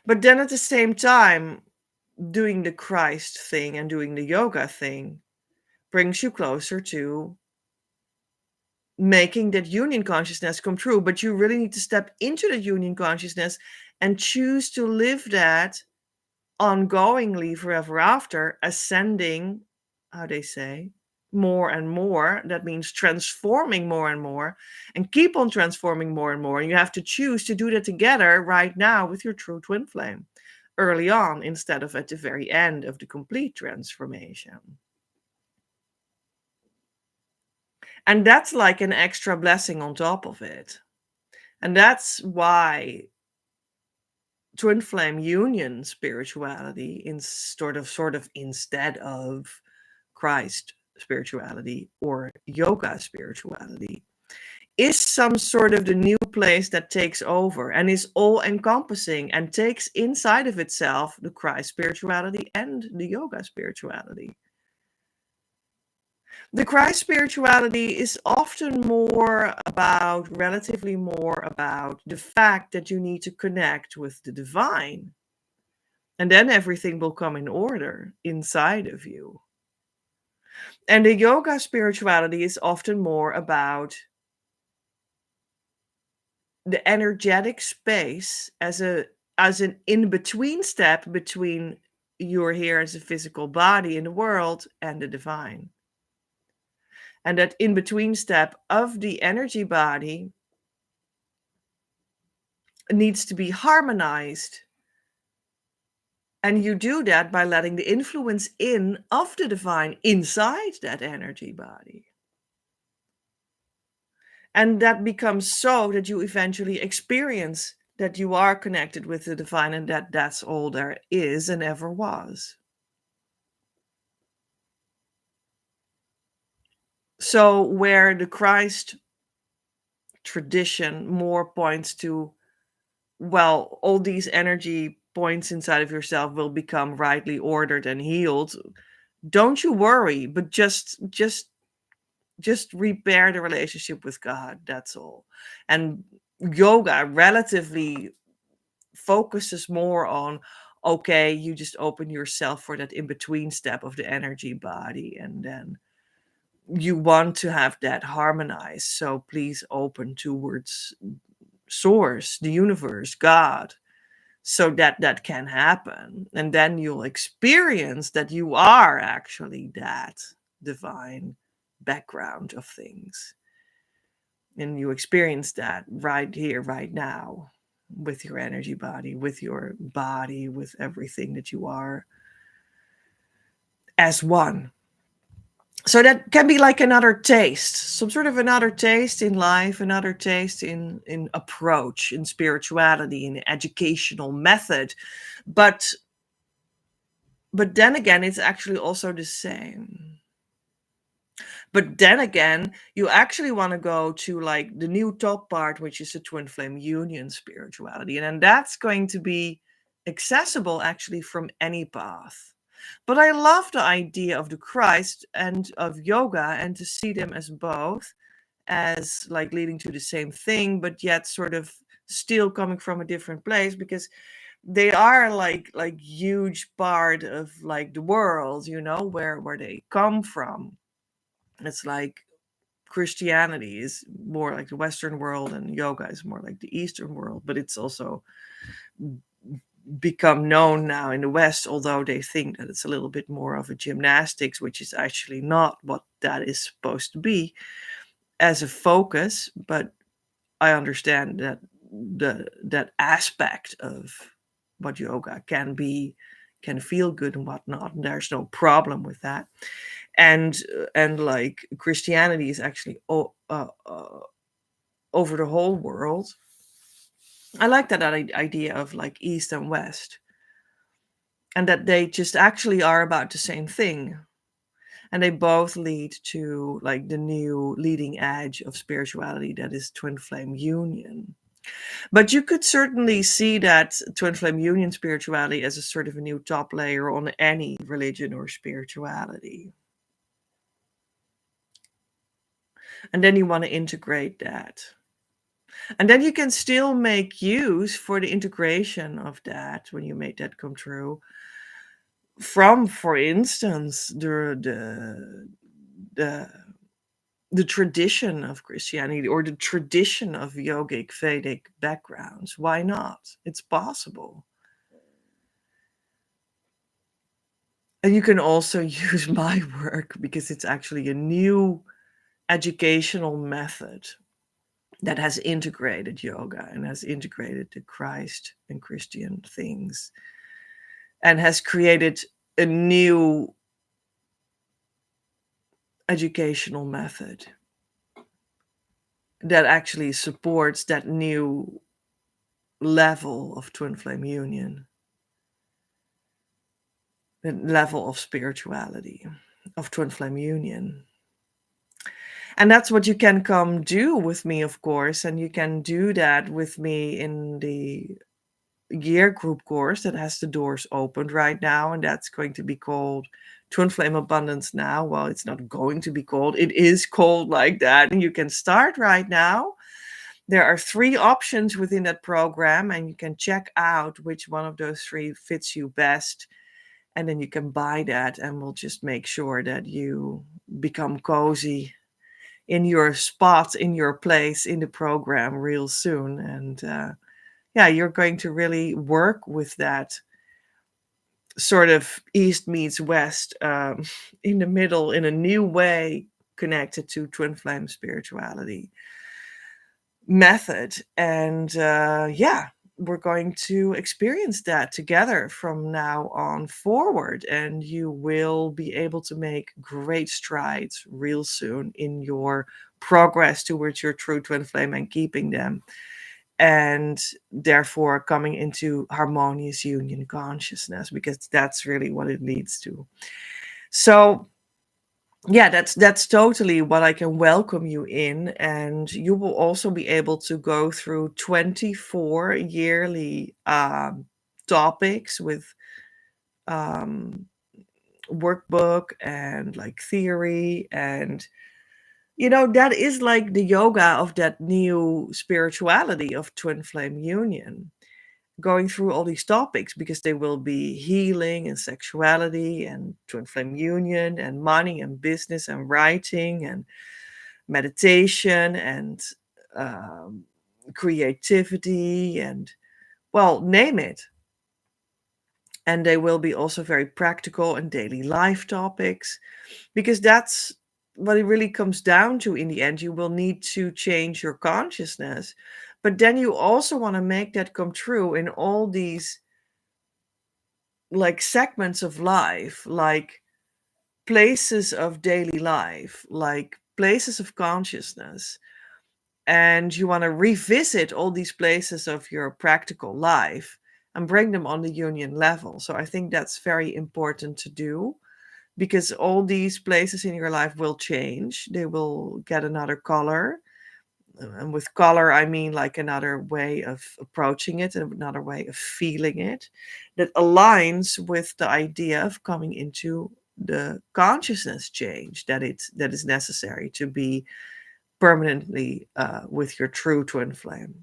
But then at the same time, doing the Christ thing and doing the yoga thing brings you closer to making that union consciousness come true. But you really need to step into the union consciousness and choose to live that ongoingly forever after, ascending, how they say, more and more. That means transforming more and more, and keep on transforming more and more. And you have to choose to do that together right now with your true twin flame early on, instead of at the very end of the complete transformation. And that's like an extra blessing on top of it. And that's why twin flame union spirituality, in sort of instead of Christ spirituality or yoga spirituality, is some sort of the new place that takes over and is all encompassing and takes inside of itself the Christ spirituality and the yoga spirituality. The Christ spirituality is often relatively more about the fact that you need to connect with the divine. And then everything will come in order inside of you. And the yoga spirituality is often more about the energetic space as an in-between step between you're here as a physical body in the world and the divine. And that in-between step of the energy body needs to be harmonized. And you do that by letting the influence in of the divine inside that energy body. And that becomes so that you eventually experience that you are connected with the divine and that that's all there is and ever was. So where the Christ tradition more points to, well, all these energy points inside of yourself will become rightly ordered and healed. Don't you worry, but just repair the relationship with God. That's all. And yoga relatively focuses more on, okay, you just open yourself for that in-between step of the energy body, and then you want to have that harmonized. So please open towards source, the universe, God, so that can happen. And then you'll experience that you are actually that divine background of things. And you experience that right here, right now, with your energy body, with everything that you are as one. So that can be like another taste, some sort of another taste in life, another taste in approach, in spirituality, in educational method. But then again, it's actually also the same. But then again, you actually want to go to like the new top part, which is the twin flame union spirituality. And then that's going to be accessible actually from any path. But I love the idea of the Christ and of yoga, and to see them as both, as like leading to the same thing, but yet sort of still coming from a different place, because they are like huge part of like the world, where they come from. It's like Christianity is more like the Western world and yoga is more like the Eastern world, but it's also become known now in the West, although they think that it's a little bit more of a gymnastics, which is actually not what that is supposed to be as a focus. But I understand that that aspect of what yoga can be, can feel good and whatnot, and there's no problem with that. And like Christianity is actually over the whole world. I like that idea of like East and West, and that they just actually are about the same thing, and they both lead to like the new leading edge of spirituality, that is twin flame union. But you could certainly see that twin flame union spirituality as a sort of a new top layer on any religion or spirituality. And then you want to integrate that. And then you can still make use for the integration of that, when you make that come true, from, for instance, the tradition of Christianity or the tradition of yogic Vedic backgrounds. Why not? It's possible. And you can also use my work because it's actually a new educational method that has integrated yoga and has integrated the Christ and Christian things and has created a new educational method that actually supports that new level of twin flame union, the level of spirituality of twin flame union. And that's what you can come do with me, of course. And you can do that with me in the year group course that has the doors opened right now. And that's going to be called Twin Flame Abundance Now. Well, it's not going to be called, it is called like that. And you can start right now. There are 3 options within that program, and you can check out which one of those 3 fits you best. And then you can buy that, and we'll just make sure that you become cozy in your spot, in your place in the program real soon. And yeah, you're going to really work with that sort of East meets West in the middle in a new way connected to Twin Flame spirituality method. And yeah, we're going to experience that together from now on forward. And you will be able to make great strides real soon in your progress towards your true twin flame and keeping them. And therefore coming into harmonious union consciousness, because that's really what it leads to. So yeah, that's totally what I can welcome you in. And you will also be able to go through 24 yearly topics with workbook and like theory. And that is like the yoga of that new spirituality of twin flame union, going through all these topics, because they will be healing and sexuality and twin flame union and money and business and writing and meditation and um, creativity and, well, name it. And they will be also very practical and daily life topics, because that's what it really comes down to in the end. You will need to change your consciousness, but then you also want to make that come true in all these like segments of life, like places of daily life, like places of consciousness. And you want to revisit all these places of your practical life and bring them on the union level. So I think that's very important to do, because all these places in your life will change. They will get another color. And with color, I mean like another way of approaching it, another way of feeling it, that aligns with the idea of coming into the consciousness change that is necessary to be permanently with your true twin flame.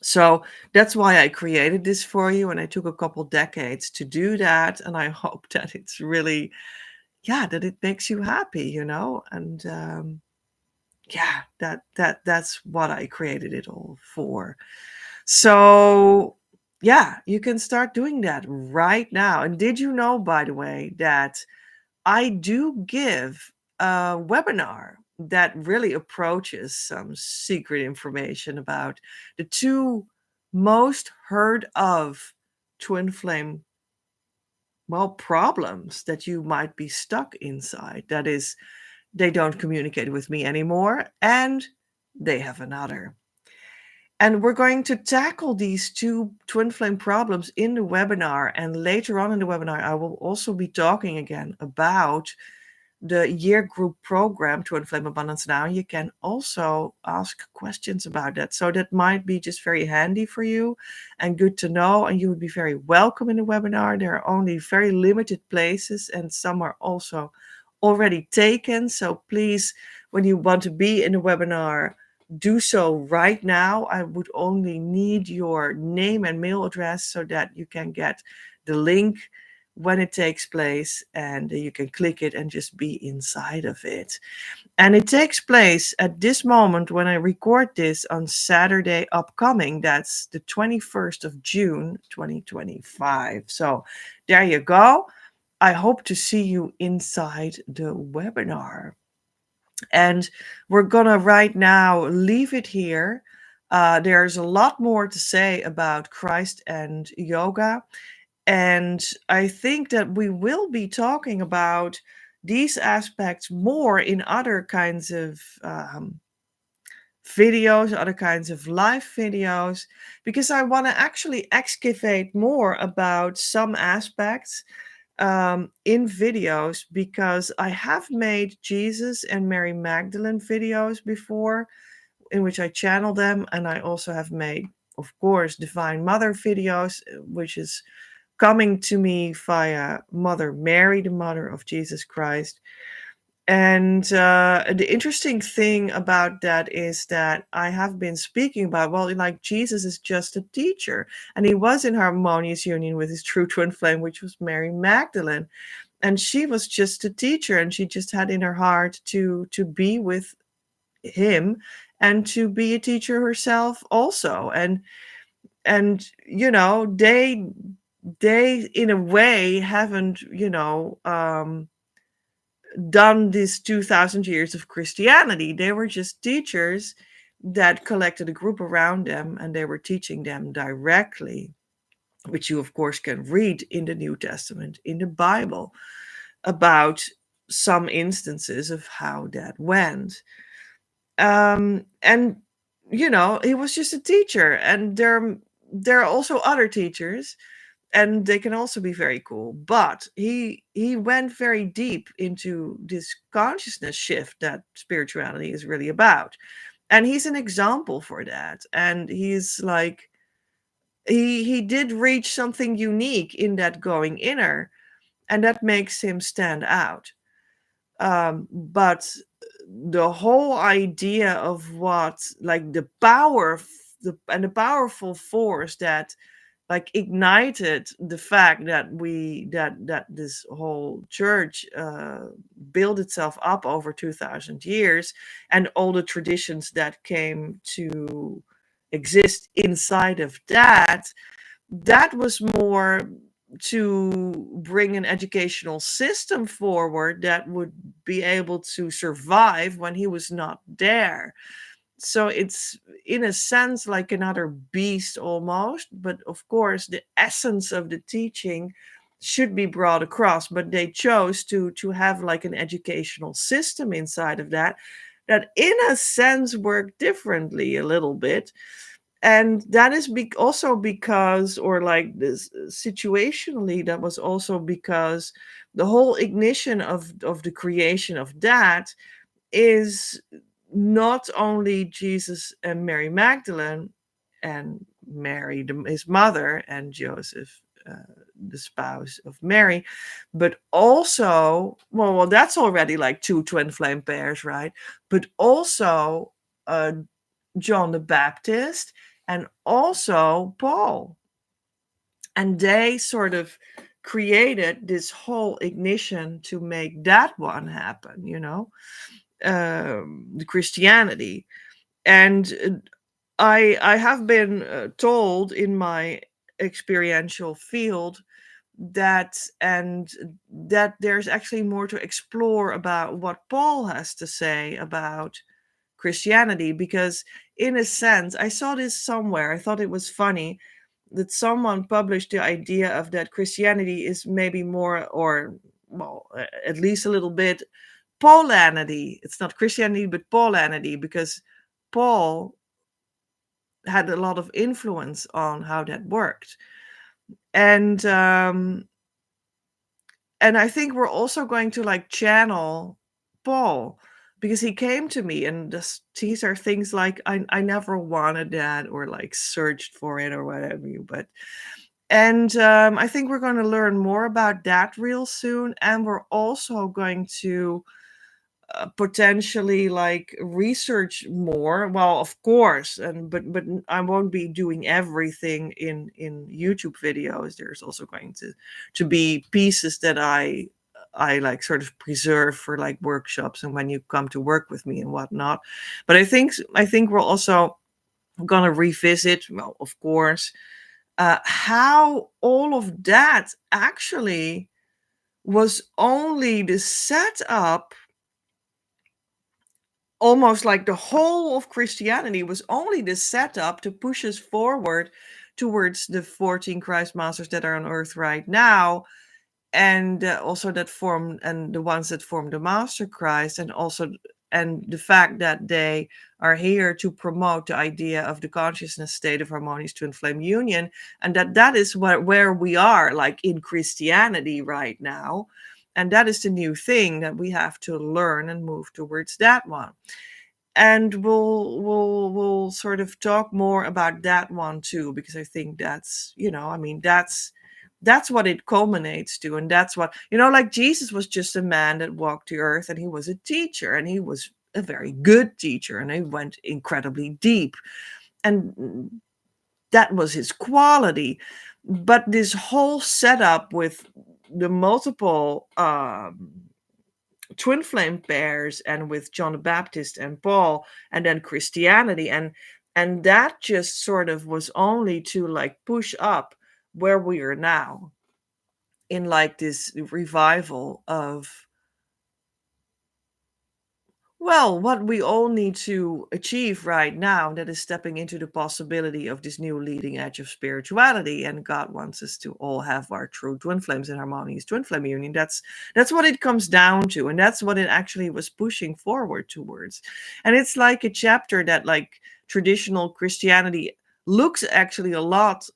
So that's why I created this for you, and I took a couple decades to do that. And I hope that it's really, yeah, that it makes you happy, and yeah, that's what I created it all for. So yeah, you can start doing that right now. And did you know, by the way, that I do give a webinar that really approaches some secret information about the 2 most heard of twin flame, well, problems that you might be stuck inside. That is, they don't communicate with me anymore, and they have another. And we're going to tackle these 2 twin flame problems in the webinar. And later on in the webinar, I will also be talking again about the year group program, Twin Flame Abundance Now. You can also ask questions about that. So that might be just very handy for you and good to know. And you would be very welcome in the webinar. There are only very limited places, and some are also already taken. So please, when you want to be in the webinar, do so right now. I would only need your name and mail address so that you can get the link when it takes place, and you can click it and just be inside of it. And it takes place at this moment when I record this on Saturday upcoming. That's the 21st of June, 2025. So there you go. I hope to see you inside the webinar. And we're gonna right now leave it here. There's a lot more to say about Christ and yoga. And I think that we will be talking about these aspects more in other kinds of videos, other kinds of live videos, because I want to actually excavate more about some aspects in videos, because I have made Jesus and Mary Magdalene videos before in which I channel them, and I also have made, of course, Divine Mother videos, which is coming to me via Mother Mary, the Mother of Jesus Christ. And the interesting thing about that is that I have been speaking about, well, like Jesus is just a teacher, and he was in harmonious union with his true twin flame, which was Mary Magdalene, and she was just a teacher, and she just had in her heart to be with him and to be a teacher herself also. And they in a way haven't done this 2000 years of Christianity. They were just teachers that collected a group around them, and they were teaching them directly, which you of course can read in the New Testament, in the Bible, about some instances of how that went. And he was just a teacher, and there are also other teachers, and they can also be very cool. But he went very deep into this consciousness shift that spirituality is really about, and he's an example for that. And he's like, he did reach something unique in that going inner, and that makes him stand out. But the whole idea of what, like, the power and the powerful force that like ignited the fact that that this whole church built itself up over 2000 years, and all the traditions that came to exist inside of that was more to bring an educational system forward that would be able to survive when he was not there. So it's in a sense like another beast almost, but of course the essence of the teaching should be brought across. But they chose to have like an educational system inside of that in a sense worked differently a little bit. And that is also because, or like this situationally, that was also because the whole ignition of the creation of that is not only Jesus and Mary Magdalene and Mary, his mother, and Joseph, the spouse of Mary, but also, well, that's already like two twin flame pairs, right? But also John the Baptist, and also Paul. And they sort of created this whole ignition to make that one happen, the Christianity. And I have been told in my experiential field that there's actually more to explore about what Paul has to say about Christianity, because in a sense, I saw this somewhere, I thought it was funny that someone published the idea of that Christianity is maybe more, or well, at least a little bit, Paulinity. It's not Christianity, but Paulinity, because Paul had a lot of influence on how that worked. And I think we're also going to like channel Paul, because he came to me, and these are things like I never wanted that, or like searched for it, or whatever but I think we're going to learn more about that real soon. And we're also going to potentially like research more, well, of course, and but I won't be doing everything in YouTube videos. There's also going to be pieces that I like sort of preserve for like workshops and when you come to work with me and whatnot. But I think we're also gonna revisit, well, of course, how all of that actually was only the setup. Almost like the whole of Christianity was only the setup to push us forward towards the 14 Christ Masters that are on earth right now, and also that form, and the ones that form the Master Christ, and also and the fact that they are here to promote the idea of the consciousness state of harmonious twin flame union, and that is where we are, like in Christianity right now. And that is the new thing that we have to learn and move towards that one. And we'll sort of talk more about that one too, because I think that's, I mean, that's what it culminates to. And that's what, like Jesus was just a man that walked the earth, and he was a teacher, and he was a very good teacher, and he went incredibly deep, and that was his quality. But this whole setup with the multiple twin flame pairs, and with John the Baptist and Paul, and then Christianity, and that just sort of was only to like push up where we are now, in like this revival of, well, what we all need to achieve right now, that is stepping into the possibility of this new leading edge of spirituality. And God wants us to all have our true twin flames in harmonious twin flame union. That's what it comes down to. And that's what it actually was pushing forward towards. And it's like a chapter that, like, traditional Christianity looks actually a lot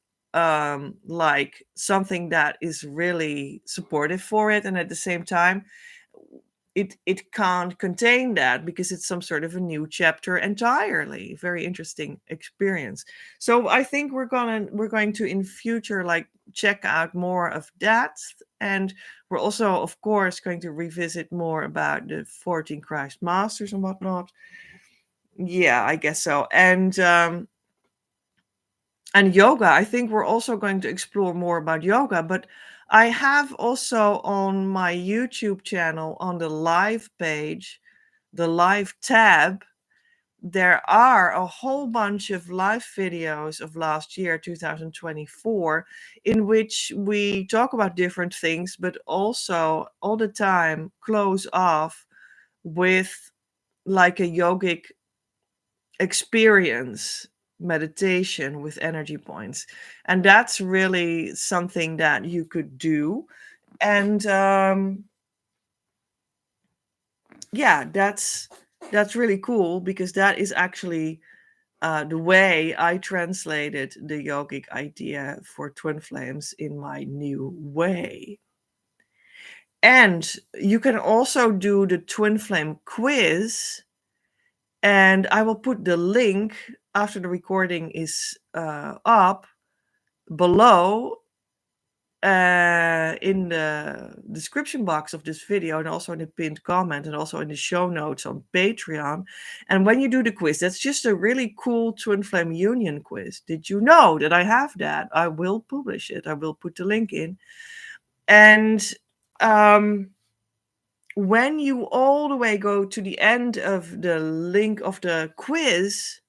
like something that is really supportive for it. And at the same time, it can't contain that, because it's some sort of a new chapter entirely. Very interesting experience. So I think we're going to in future, like, check out more of that. And we're also, of course, going to revisit more about the 14 Christ Masters and whatnot. Yeah, I guess so. And yoga, I think we're also going to explore more about yoga. But I have also on my YouTube channel, on the live page, the live tab, there are a whole bunch of live videos of last year, 2024, in which we talk about different things, but also all the time close off with like a yogic experience, meditation with energy points. And that's really something that you could do. And yeah, that's really cool, because that is actually the way I translated the yogic idea for twin flames in my new way. And you can also do the twin flame quiz, and I will put the link after the recording is up below in the description box of this video, and also in the pinned comment, and also in the show notes on Patreon. And when you do the quiz, that's just a really cool twin flame union quiz. Did you know that I have that? I will publish it. I will put the link in. And when you all the way go to the end of the link of the quiz,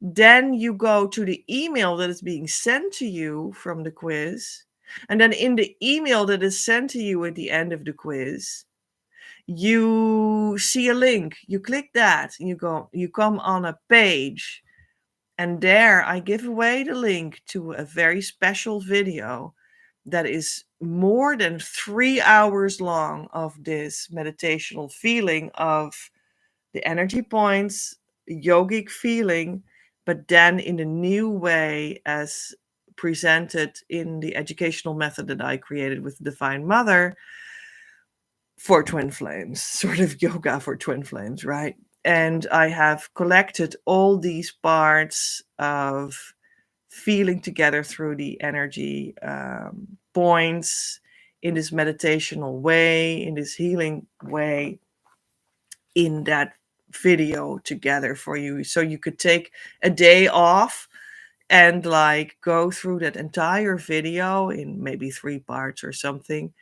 then you go to the email that is being sent to you from the quiz. And then in the email that is sent to you at the end of the quiz, you see a link. You click that, and you come on a page. And there I give away the link to a very special video that is more than 3 hours long, of this meditational feeling of the energy points, yogic feeling, but then in a new way, as presented in the educational method that I created with the Divine Mother for twin flames, sort of yoga for twin flames, right? And I have collected all these parts of feeling together through the energy points in this meditational way, in this healing way, in that video together for you. So you could take a day off and like go through that entire video in maybe 3 parts or something,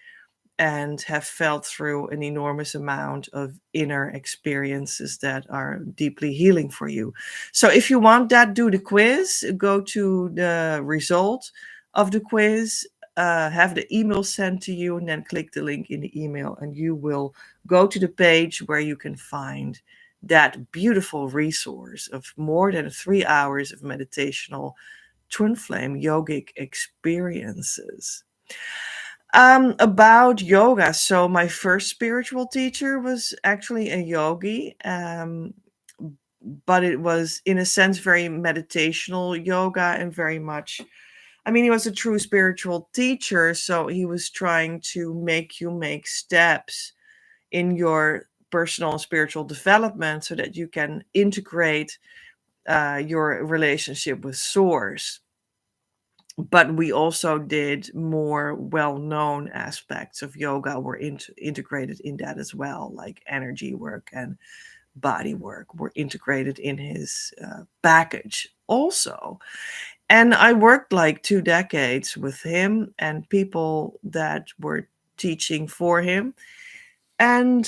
and have felt through an enormous amount of inner experiences that are deeply healing for you. So if you want that, do the quiz, go to the result of the quiz, have the email sent to you, and then click the link in the email, and you will go to the page where you can find that beautiful resource of more than 3 hours of meditational twin flame yogic experiences. About yoga. So my first spiritual teacher was actually a yogi, but it was in a sense very meditational yoga and very much. I mean, he was a true spiritual teacher, so he was trying to make you make steps in your personal and spiritual development so that you can integrate your relationship with source. But we also did more well-known aspects of yoga were integrated in that as well, like energy work and body work were integrated in his package also. And I worked like 2 decades with him and people that were teaching for him. And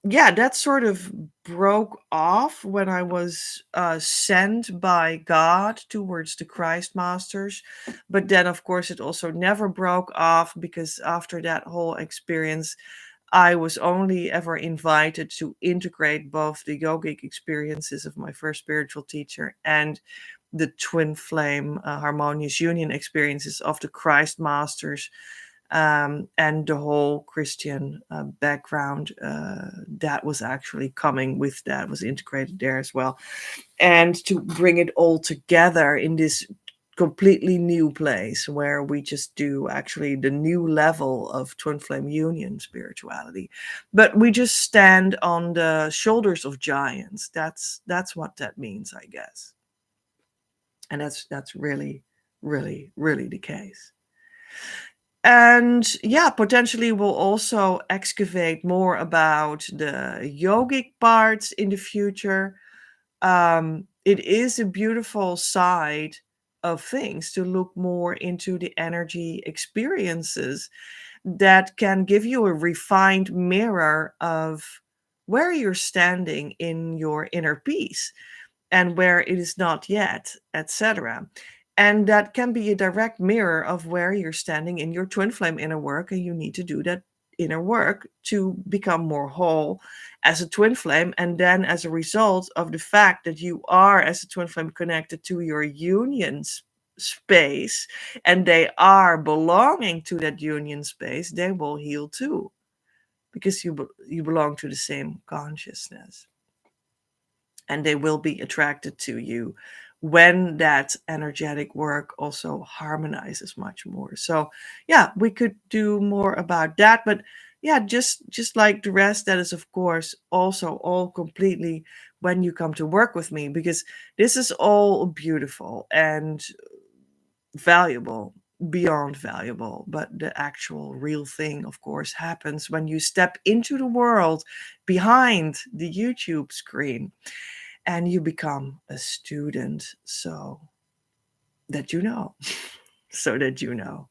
yeah, that sort of broke off when I was sent by God towards the Christ Masters. But then, of course, it also never broke off because after that whole experience, I was only ever invited to integrate both the yogic experiences of my first spiritual teacher and the twin flame harmonious union experiences of the Christ Masters, and the whole Christian background that was actually coming with that was integrated there as well. And to bring it all together in this completely new place where we just do actually the new level of twin flame union spirituality, but we just stand on the shoulders of giants. That's what that means, I guess. And that's really, really, really the case. And yeah, potentially we'll also excavate more about the yogic parts in the future. It is a beautiful side of things to look more into the energy experiences that can give you a refined mirror of where you're standing in your inner peace and where it is not yet, etc. And that can be a direct mirror of where you're standing in your twin flame inner work, and you need to do that inner work to become more whole as a twin flame. And then, as a result of the fact that you are, as a twin flame, connected to your union space, and they are belonging to that union space, they will heal too, because you belong to the same consciousness, and they will be attracted to you when that energetic work also harmonizes much more. So yeah, we could do more about that, but yeah, just like the rest, that is of course also all completely when you come to work with me, because this is all beautiful and valuable, beyond valuable. But the actual real thing, of course, happens when you step into the world behind the YouTube screen and you become a student, so that you know. So that you know.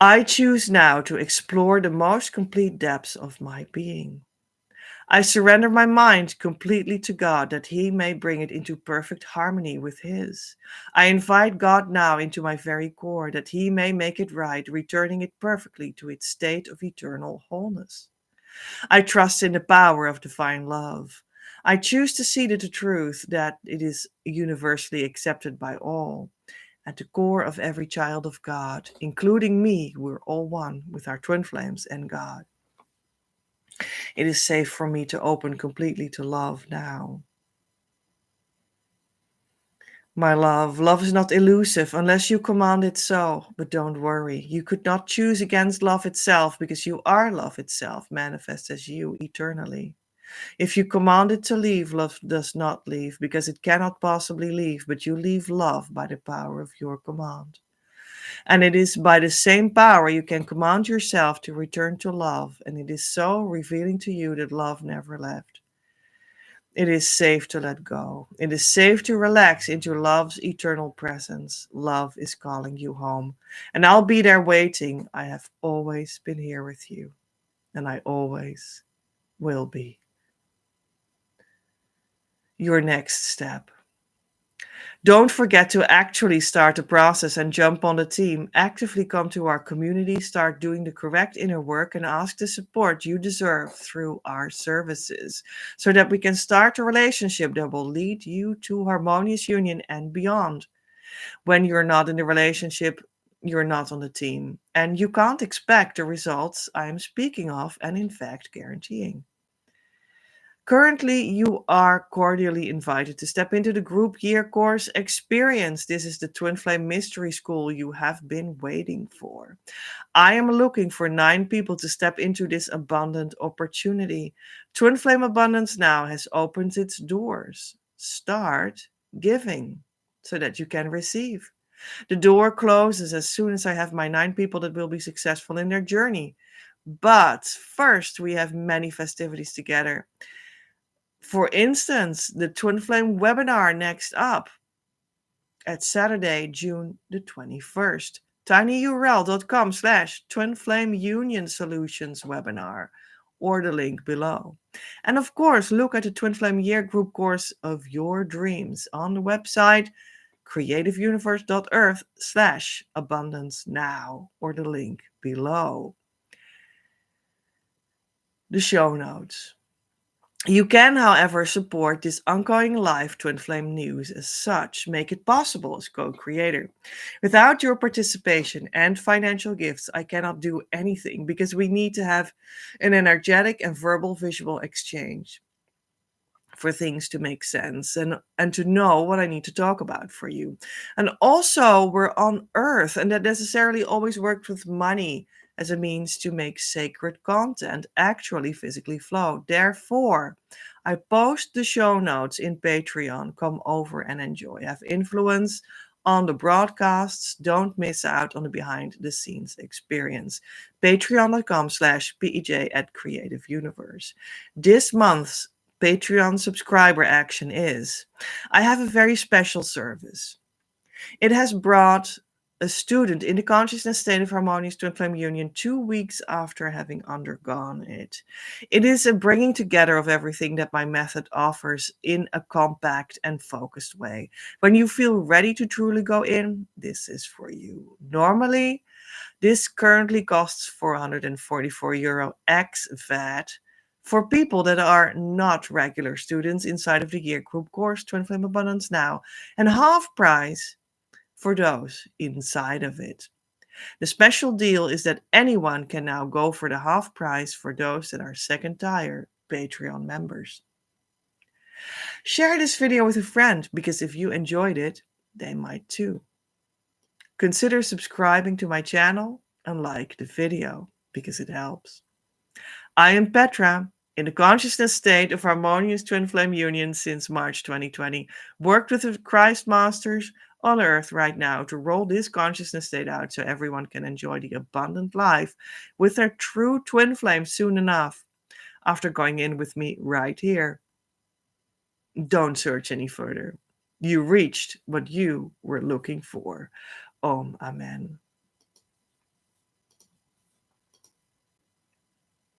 I choose now to explore the most complete depths of my being. I surrender my mind completely to God that He may bring it into perfect harmony with His. I invite God now into my very core that He may make it right, returning it perfectly to its state of eternal wholeness. I trust in the power of divine love. I choose to see the truth that it is universally accepted by all. At the core of every child of God, including me, we're all one with our twin flames and God. It is safe for me to open completely to love now. My love, love is not elusive unless you command it so. But don't worry, you could not choose against love itself because you are love itself, manifest as you eternally. If you command it to leave, love does not leave because it cannot possibly leave, but you leave love by the power of your command. And it is by the same power you can command yourself to return to love, and it is so revealing to you that love never left. It is safe to let go. It is safe to relax into love's eternal presence. Love is calling you home, and I'll be there waiting. I have always been here with you, and I always will be. Your next step. Don't forget to actually start the process and jump on the team. Actively come to our community, start doing the correct inner work, and ask the support you deserve through our services so that we can start a relationship that will lead you to harmonious union and beyond. When you're not in the relationship, you're not on the team, and you can't expect the results I am speaking of and, in fact, guaranteeing. Currently, you are cordially invited to step into the group year course experience. This is the Twin Flame Mystery School you have been waiting for. I am looking for 9 people to step into this abundant opportunity. Twin Flame Abundance Now has opened its doors. Start giving so that you can receive. The door closes as soon as I have my 9 people that will be successful in their journey. But first, we have many festivities together. For instance, the Twin Flame webinar next up at Saturday, June the 21st. tinyurl.com/twinflameunion solutions webinar or the link below. And of course, look at the Twin Flame Year Group course of your dreams on the website creativeuniverse.earth/abundance now or the link below. The show notes. You can, however, support this ongoing live Twin Flame news as such, make it possible as co-creator. Without your participation and financial gifts, I cannot do anything because we need to have an energetic and verbal visual exchange for things to make sense and to know what I need to talk about for you. And also, we're on Earth, and that necessarily always worked with money as a means to make sacred content actually physically flow. Therefore, I post the show notes in Patreon. Come over and enjoy. Have influence on the broadcasts. Don't miss out on the behind the scenes experience. Patreon.com/PEJ at Creative Universe. This month's Patreon subscriber action is I have a very special service. It has brought a student in the consciousness state of Harmonious Twin Flame Union 2 weeks after having undergone it. It is a bringing together of everything that my method offers in a compact and focused way. When you feel ready to truly go in, this is for you. Normally, this currently costs €444 ex VAT for people that are not regular students inside of the year group course Twin Flame Abundance Now, and half price for those inside of it. The special deal is that anyone can now go for the half price for those that are second tier Patreon members. Share this video with a friend because if you enjoyed it, they might too. Consider subscribing to my channel and like the video because it helps. I am Petra, in the consciousness state of Harmonious Twin Flame Union since March 2020, worked with the Christ Masters on Earth right now to roll this consciousness state out so everyone can enjoy the abundant life with their true twin flame soon enough, after going in with me right here. Don't search any further. You reached what you were looking for. Om Amen.